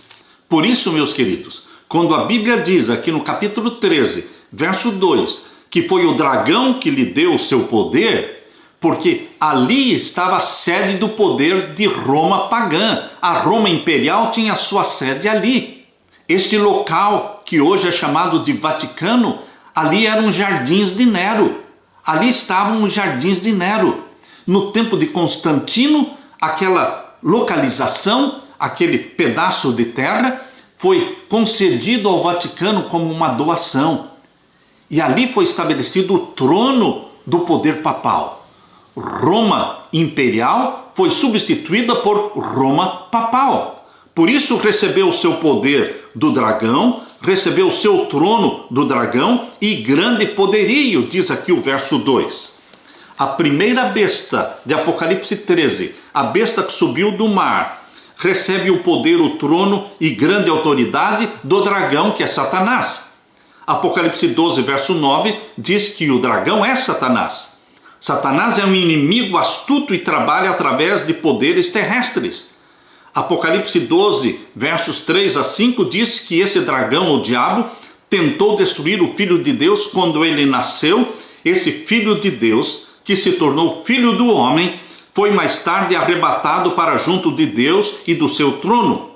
Por isso, meus queridos, quando a Bíblia diz aqui no capítulo 13, verso 2, que foi o dragão que lhe deu o seu poder, porque ali estava a sede do poder de Roma pagã. A Roma imperial tinha sua sede ali. Este local, que hoje é chamado de Vaticano, ali eram os jardins de Nero. Ali estavam os jardins de Nero. No tempo de Constantino, aquela localização, aquele pedaço de terra, foi concedido ao Vaticano como uma doação. E ali foi estabelecido o trono do poder papal. Roma imperial foi substituída por Roma papal. Por isso recebeu o seu poder do dragão, recebeu o seu trono do dragão e grande poderio, diz aqui o verso 2. A primeira besta de Apocalipse 13, a besta que subiu do mar, recebe o poder, o trono e grande autoridade do dragão, que é Satanás. Apocalipse 12, verso 9, diz que o dragão é Satanás. Satanás é um inimigo astuto e trabalha através de poderes terrestres. Apocalipse 12, versos 3 a 5, diz que esse dragão, o diabo, tentou destruir o Filho de Deus quando ele nasceu. Esse Filho de Deus, que se tornou filho do homem, foi mais tarde arrebatado para junto de Deus e do seu trono.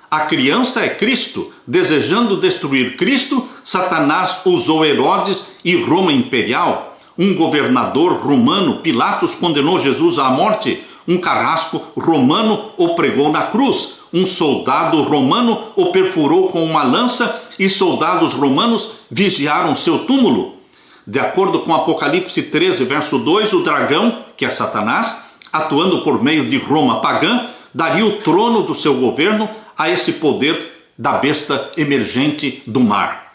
A criança é Cristo. Desejando destruir Cristo, Satanás usou Herodes e Roma imperial. Um governador romano, Pilatos, condenou Jesus à morte. Um carrasco romano o pregou na cruz. Um soldado romano o perfurou com uma lança e soldados romanos vigiaram seu túmulo. De acordo com Apocalipse 13, verso 2, o dragão, que é Satanás, atuando por meio de Roma pagã, daria o trono do seu governo a esse poder da besta emergente do mar.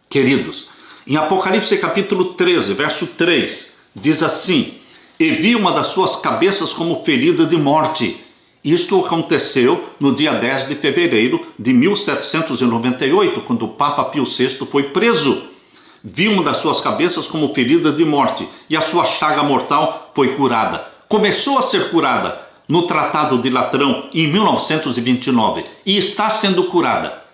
Queridos, em Apocalipse capítulo 13, verso 3, diz assim: e vi uma das suas cabeças como ferida de morte. Isto aconteceu no dia 10 de fevereiro de 1798, quando o Papa Pio VI foi preso. Vi uma das suas cabeças como ferida de morte, e a sua chaga mortal foi curada. Começou a ser curada no Tratado de Latrão em 1929 e está sendo curada.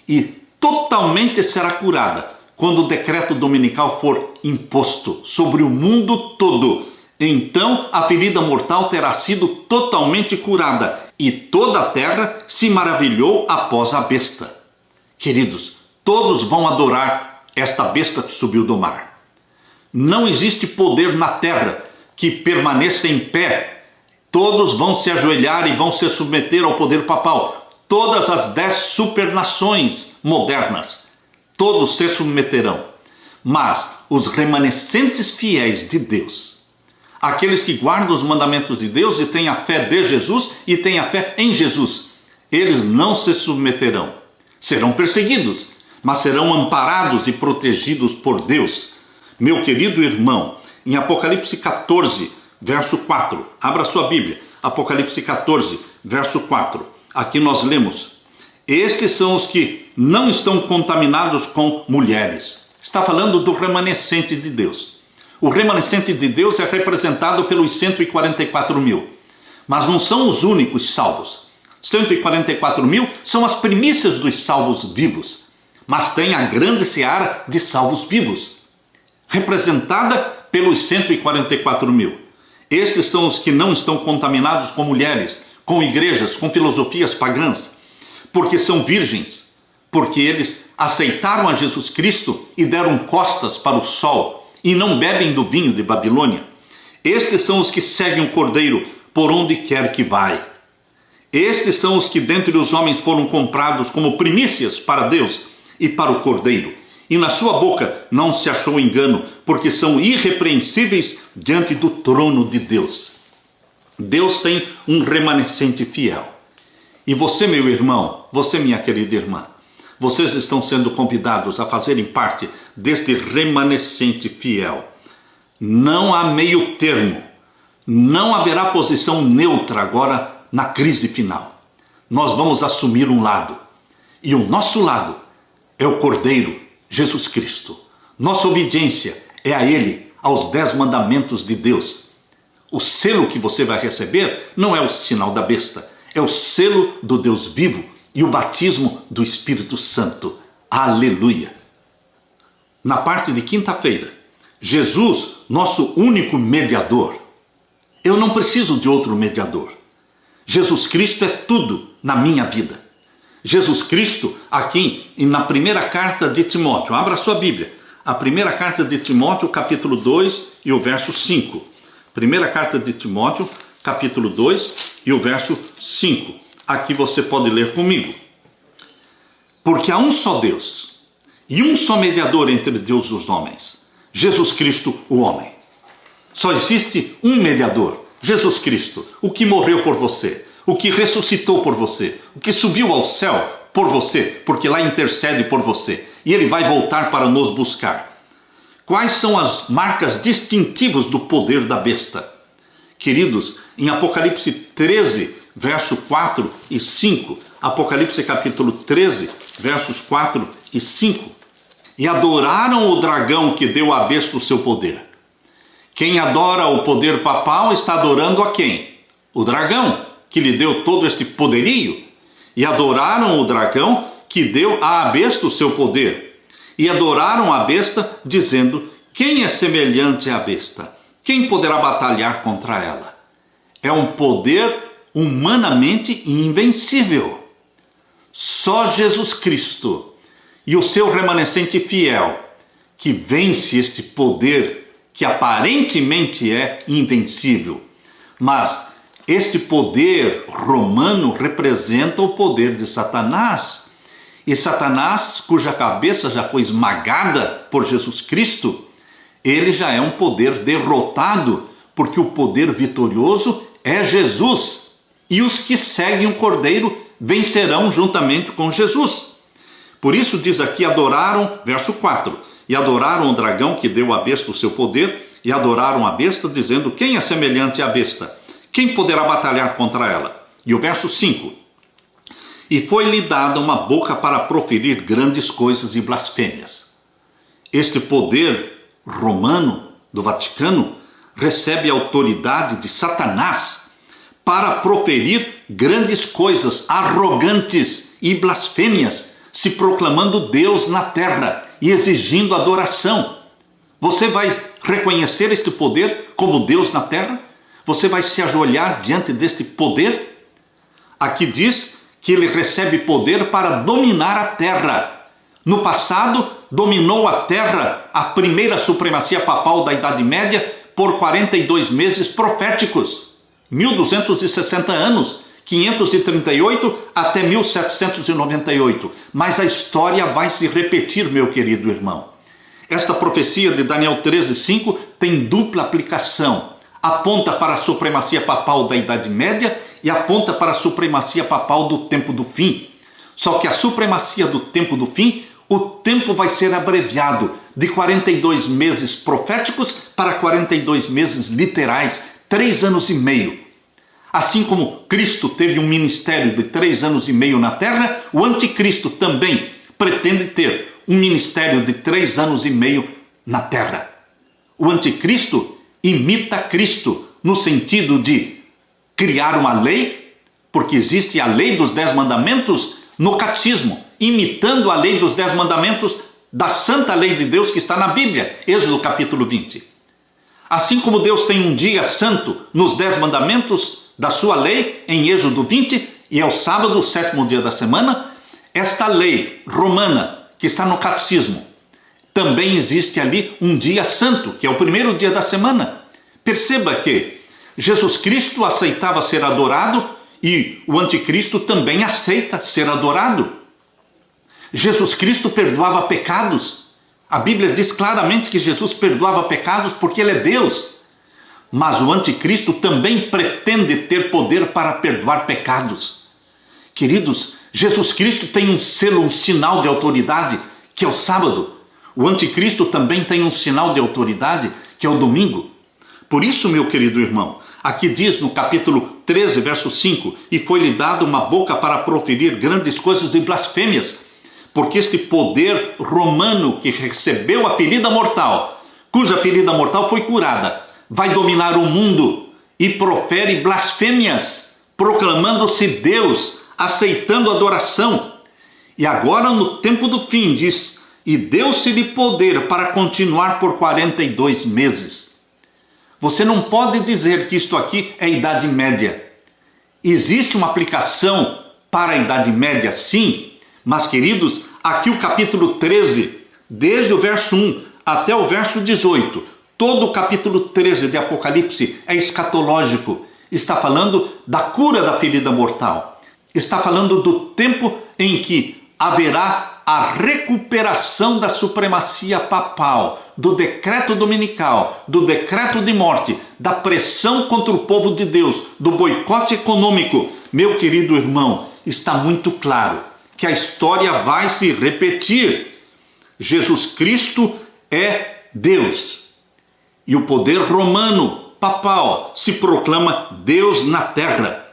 E totalmente será curada quando o decreto dominical for imposto sobre o mundo todo. Então a ferida mortal terá sido totalmente curada e toda a terra se maravilhou após a besta. Queridos, todos vão adorar esta besta que subiu do mar. Não existe poder na terra que permaneça em pé. Todos vão se ajoelhar e vão se submeter ao poder papal. Todas as 10 supernações modernas, todos se submeterão. Mas os remanescentes fiéis de Deus, aqueles que guardam os mandamentos de Deus e têm a fé de Jesus e têm a fé em Jesus, eles não se submeterão. Serão perseguidos, mas serão amparados e protegidos por Deus. Meu querido irmão, em Apocalipse 14, verso 4, abra sua Bíblia, Apocalipse 14, verso 4, aqui nós lemos: estes são os que não estão contaminados com mulheres. Está falando do remanescente de Deus. O remanescente de Deus é representado pelos 144 mil, mas não são os únicos salvos. 144 mil são as primícias dos salvos vivos, mas tem a grande seara de salvos vivos, representada pelos 144 mil. Estes são os que não estão contaminados com mulheres, com igrejas, com filosofias pagãs, porque são virgens, porque eles aceitaram a Jesus Cristo e deram costas para o sol, e não bebem do vinho de Babilônia. Estes são os que seguem o Cordeiro por onde quer que vai. Estes são os que dentre os homens foram comprados como primícias para Deus e para o Cordeiro. E na sua boca não se achou engano, porque são irrepreensíveis diante do trono de Deus. Deus tem um remanescente fiel. E você, meu irmão, você, minha querida irmã, vocês estão sendo convidados a fazerem parte deste remanescente fiel. Não há meio termo. Não haverá posição neutra agora na crise final. Nós vamos assumir um lado. E o nosso lado é o Cordeiro, Jesus Cristo. Nossa obediência é a Ele, aos 10 mandamentos de Deus. O selo que você vai receber não é o sinal da besta, é o selo do Deus vivo e o batismo do Espírito Santo. Aleluia! Na parte de quinta-feira, Jesus, nosso único mediador. Eu não preciso de outro mediador. Jesus Cristo é tudo na minha vida. Jesus Cristo, aqui na primeira carta de Timóteo, abra sua Bíblia, a primeira carta de Timóteo, capítulo 2 e o verso 5. Primeira carta de Timóteo, capítulo 2 e o verso 5. Aqui você pode ler comigo. Porque há um só Deus e um só mediador entre Deus e os homens, Jesus Cristo, o homem. Só existe um mediador, Jesus Cristo, o que morreu por você, o que ressuscitou por você, o que subiu ao céu por você, porque lá intercede por você, e ele vai voltar para nos buscar. Quais são as marcas distintivas do poder da besta? Queridos, em Apocalipse 13, verso 4 e 5, Apocalipse capítulo 13, versos 4 e 5, e adoraram o dragão que deu à besta o seu poder. Quem adora o poder papal está adorando a quem? O dragão, que lhe deu todo este poderio. E adoraram o dragão que deu à besta o seu poder. E adoraram a besta, dizendo: quem é semelhante à besta? Quem poderá batalhar contra ela? É um poder humanamente invencível. Só Jesus Cristo e o seu remanescente fiel que vence este poder que aparentemente é invencível. Mas este poder romano representa o poder de Satanás. E Satanás, cuja cabeça já foi esmagada por Jesus Cristo, ele já é um poder derrotado, porque o poder vitorioso é Jesus. E os que seguem o Cordeiro vencerão juntamente com Jesus. Por isso diz aqui, adoraram, verso 4, e adoraram o dragão que deu à besta o seu poder, e adoraram a besta, dizendo: quem é semelhante à besta? Quem poderá batalhar contra ela? E o verso 5, e foi-lhe dada uma boca para proferir grandes coisas e blasfêmias. Este poder romano do Vaticano recebe a autoridade de Satanás para proferir grandes coisas arrogantes e blasfêmias, se proclamando Deus na terra e exigindo adoração. Você vai reconhecer este poder como Deus na terra? Você vai se ajoelhar diante deste poder? Aqui diz que ele recebe poder para dominar a terra. No passado, dominou a terra, a primeira supremacia papal da Idade Média, por 42 meses proféticos, 1260 anos, 538 até 1798. Mas a história vai se repetir, meu querido irmão. Esta profecia de Daniel 13:5 tem dupla aplicação. Aponta para a supremacia papal da Idade Média e aponta para a supremacia papal do tempo do fim. Só que a supremacia do tempo do fim, o tempo vai ser abreviado de 42 meses proféticos para 42 meses literais, 3 anos e meio. Assim como Cristo teve um ministério de 3 anos e meio na terra, o anticristo também pretende ter um ministério de 3 anos e meio na terra. O anticristo imita Cristo no sentido de criar uma lei, porque existe a lei dos 10 mandamentos no catecismo, imitando a lei dos 10 mandamentos da santa lei de Deus que está na Bíblia, Êxodo capítulo 20. Assim como Deus tem um dia santo nos 10 mandamentos da sua lei, em Êxodo 20, e é o sábado, o 7º dia da semana, esta lei romana, que está no catecismo, também existe ali um dia santo, que é o primeiro dia da semana. Perceba que Jesus Cristo aceitava ser adorado e o anticristo também aceita ser adorado. Jesus Cristo perdoava pecados. A Bíblia diz claramente que Jesus perdoava pecados porque ele é Deus. Mas o anticristo também pretende ter poder para perdoar pecados. Queridos, Jesus Cristo tem um selo, um sinal de autoridade, que é o sábado. O anticristo também tem um sinal de autoridade, que é o domingo. Por isso, meu querido irmão, aqui diz no capítulo 13, verso 5, e foi-lhe dada uma boca para proferir grandes coisas e blasfêmias, porque este poder romano que recebeu a ferida mortal, cuja ferida mortal foi curada, vai dominar o mundo e profere blasfêmias, proclamando-se Deus, aceitando adoração. E agora, no tempo do fim, diz, e deu-se-lhe poder para continuar por 42 meses. Você não pode dizer que isto aqui é a Idade Média. Existe uma aplicação para a Idade Média, sim, mas, queridos, aqui o capítulo 13, desde o verso 1 até o verso 18, todo o capítulo 13 de Apocalipse é escatológico. Está falando da cura da ferida mortal. Está falando do tempo em que haverá a recuperação da supremacia papal, do decreto dominical, do decreto de morte, da pressão contra o povo de Deus, do boicote econômico. Meu querido irmão, está muito claro que a história vai se repetir. Jesus Cristo é Deus. E o poder romano, papal, se proclama Deus na terra.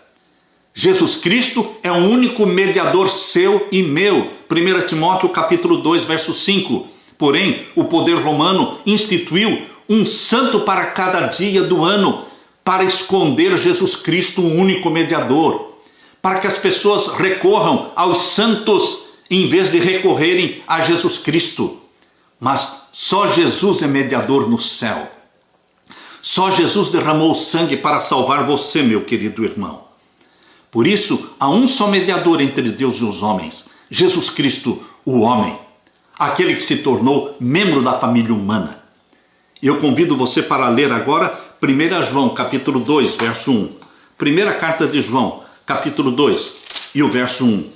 Jesus Cristo é o único mediador seu e meu. 1 Timóteo capítulo 2, verso 5. Porém, o poder romano instituiu um santo para cada dia do ano, para esconder Jesus Cristo, o único mediador, para que as pessoas recorram aos santos em vez de recorrerem a Jesus Cristo. Mas só Jesus é mediador no céu. Só Jesus derramou sangue para salvar você, meu querido irmão. Por isso, há um só mediador entre Deus e os homens, Jesus Cristo, o homem, aquele que se tornou membro da família humana. Eu convido você para ler agora 1 João, capítulo 2, verso 1. Primeira carta de João, capítulo 2, e o verso 1.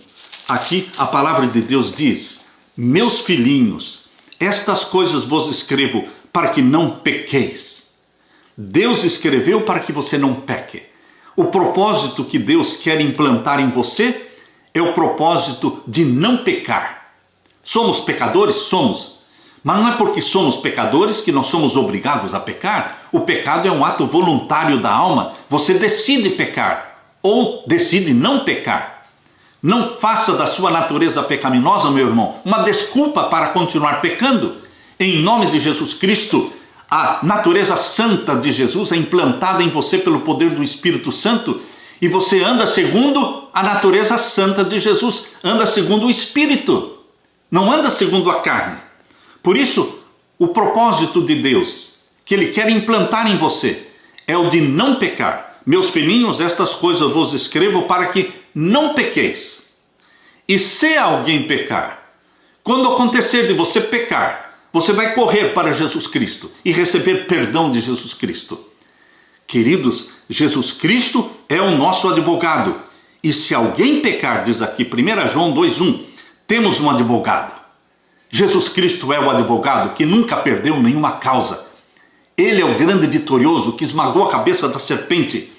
Aqui a palavra de Deus diz, meus filhinhos, estas coisas vos escrevo para que não pequeis. Deus escreveu para que você não peque. O propósito que Deus quer implantar em você é o propósito de não pecar. Somos pecadores? Somos. Mas não é porque somos pecadores que nós somos obrigados a pecar. O pecado é um ato voluntário da alma. Você decide pecar ou decide não pecar. Não faça da sua natureza pecaminosa, meu irmão, uma desculpa para continuar pecando. Em nome de Jesus Cristo, a natureza santa de Jesus é implantada em você pelo poder do Espírito Santo e você anda segundo a natureza santa de Jesus, anda segundo o Espírito, não anda segundo a carne. Por isso, o propósito de Deus, que Ele quer implantar em você, é o de não pecar. Meus filhinhos, estas coisas vos escrevo para que não pequeis. E se alguém pecar, quando acontecer de você pecar, você vai correr para Jesus Cristo e receber perdão de Jesus Cristo. Queridos, Jesus Cristo é o nosso advogado. E se alguém pecar, diz aqui 1 João 2,1, temos um advogado. Jesus Cristo é o advogado que nunca perdeu nenhuma causa. Ele é o grande vitorioso que esmagou a cabeça da serpente.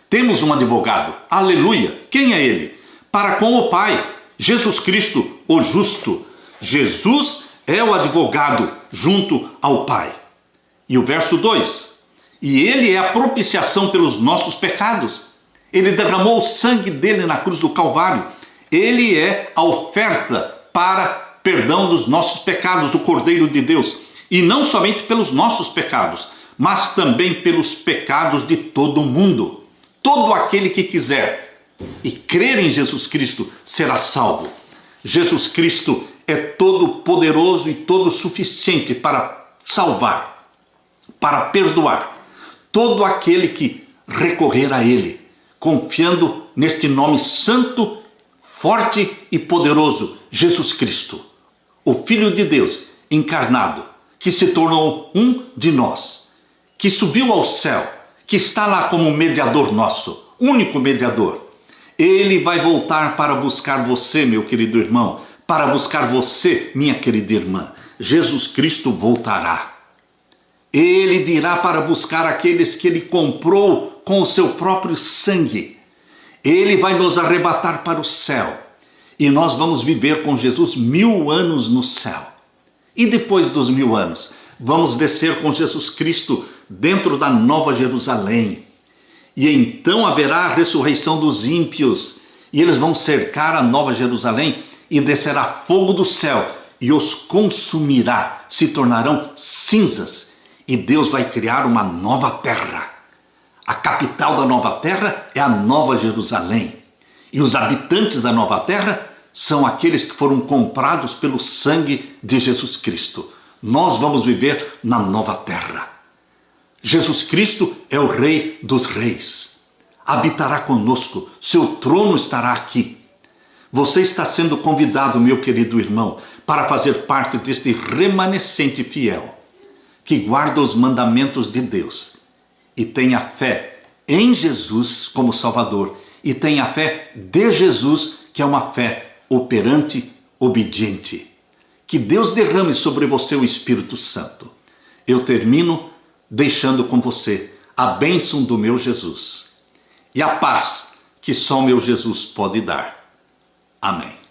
Temos um advogado. Aleluia! Quem é ele? Para com o Pai. Jesus Cristo, o justo. Jesus é o advogado junto ao Pai. E o verso 2. E ele é a propiciação pelos nossos pecados. Ele derramou o sangue dele na cruz do Calvário. Ele é a oferta para perdão dos nossos pecados, o Cordeiro de Deus. E não somente pelos nossos pecados, mas também pelos pecados de todo o mundo. Todo aquele que quiser e crer em Jesus Cristo será salvo. Jesus Cristo é todo poderoso e todo suficiente para salvar, para perdoar todo aquele que recorrer a Ele, confiando neste nome santo, forte e poderoso, Jesus Cristo, o Filho de Deus encarnado, que se tornou um de nós, que subiu ao céu, que está lá como mediador nosso, único mediador. Ele vai voltar para buscar você, meu querido irmão, para buscar você, minha querida irmã. Jesus Cristo voltará. Ele virá para buscar aqueles que Ele comprou com o seu próprio sangue. Ele vai nos arrebatar para o céu. E nós vamos viver com Jesus 1000 anos no céu. E depois dos 1000 anos, vamos descer com Jesus Cristo dentro da Nova Jerusalém. E então haverá a ressurreição dos ímpios. E eles vão cercar a Nova Jerusalém e descerá fogo do céu e os consumirá, se tornarão cinzas. E Deus vai criar uma nova terra. A capital da nova terra é a Nova Jerusalém. E os habitantes da nova terra são aqueles que foram comprados pelo sangue de Jesus Cristo. Nós vamos viver na nova terra. Jesus Cristo é o Rei dos Reis. Habitará conosco, seu trono estará aqui. Você está sendo convidado, meu querido irmão, para fazer parte deste remanescente fiel, que guarda os mandamentos de Deus e tem a fé em Jesus como Salvador e tem a fé de Jesus, que é uma fé operante, obediente. Que Deus derrame sobre você o Espírito Santo. Eu termino deixando com você a bênção do meu Jesus e a paz que só o meu Jesus pode dar. Amém.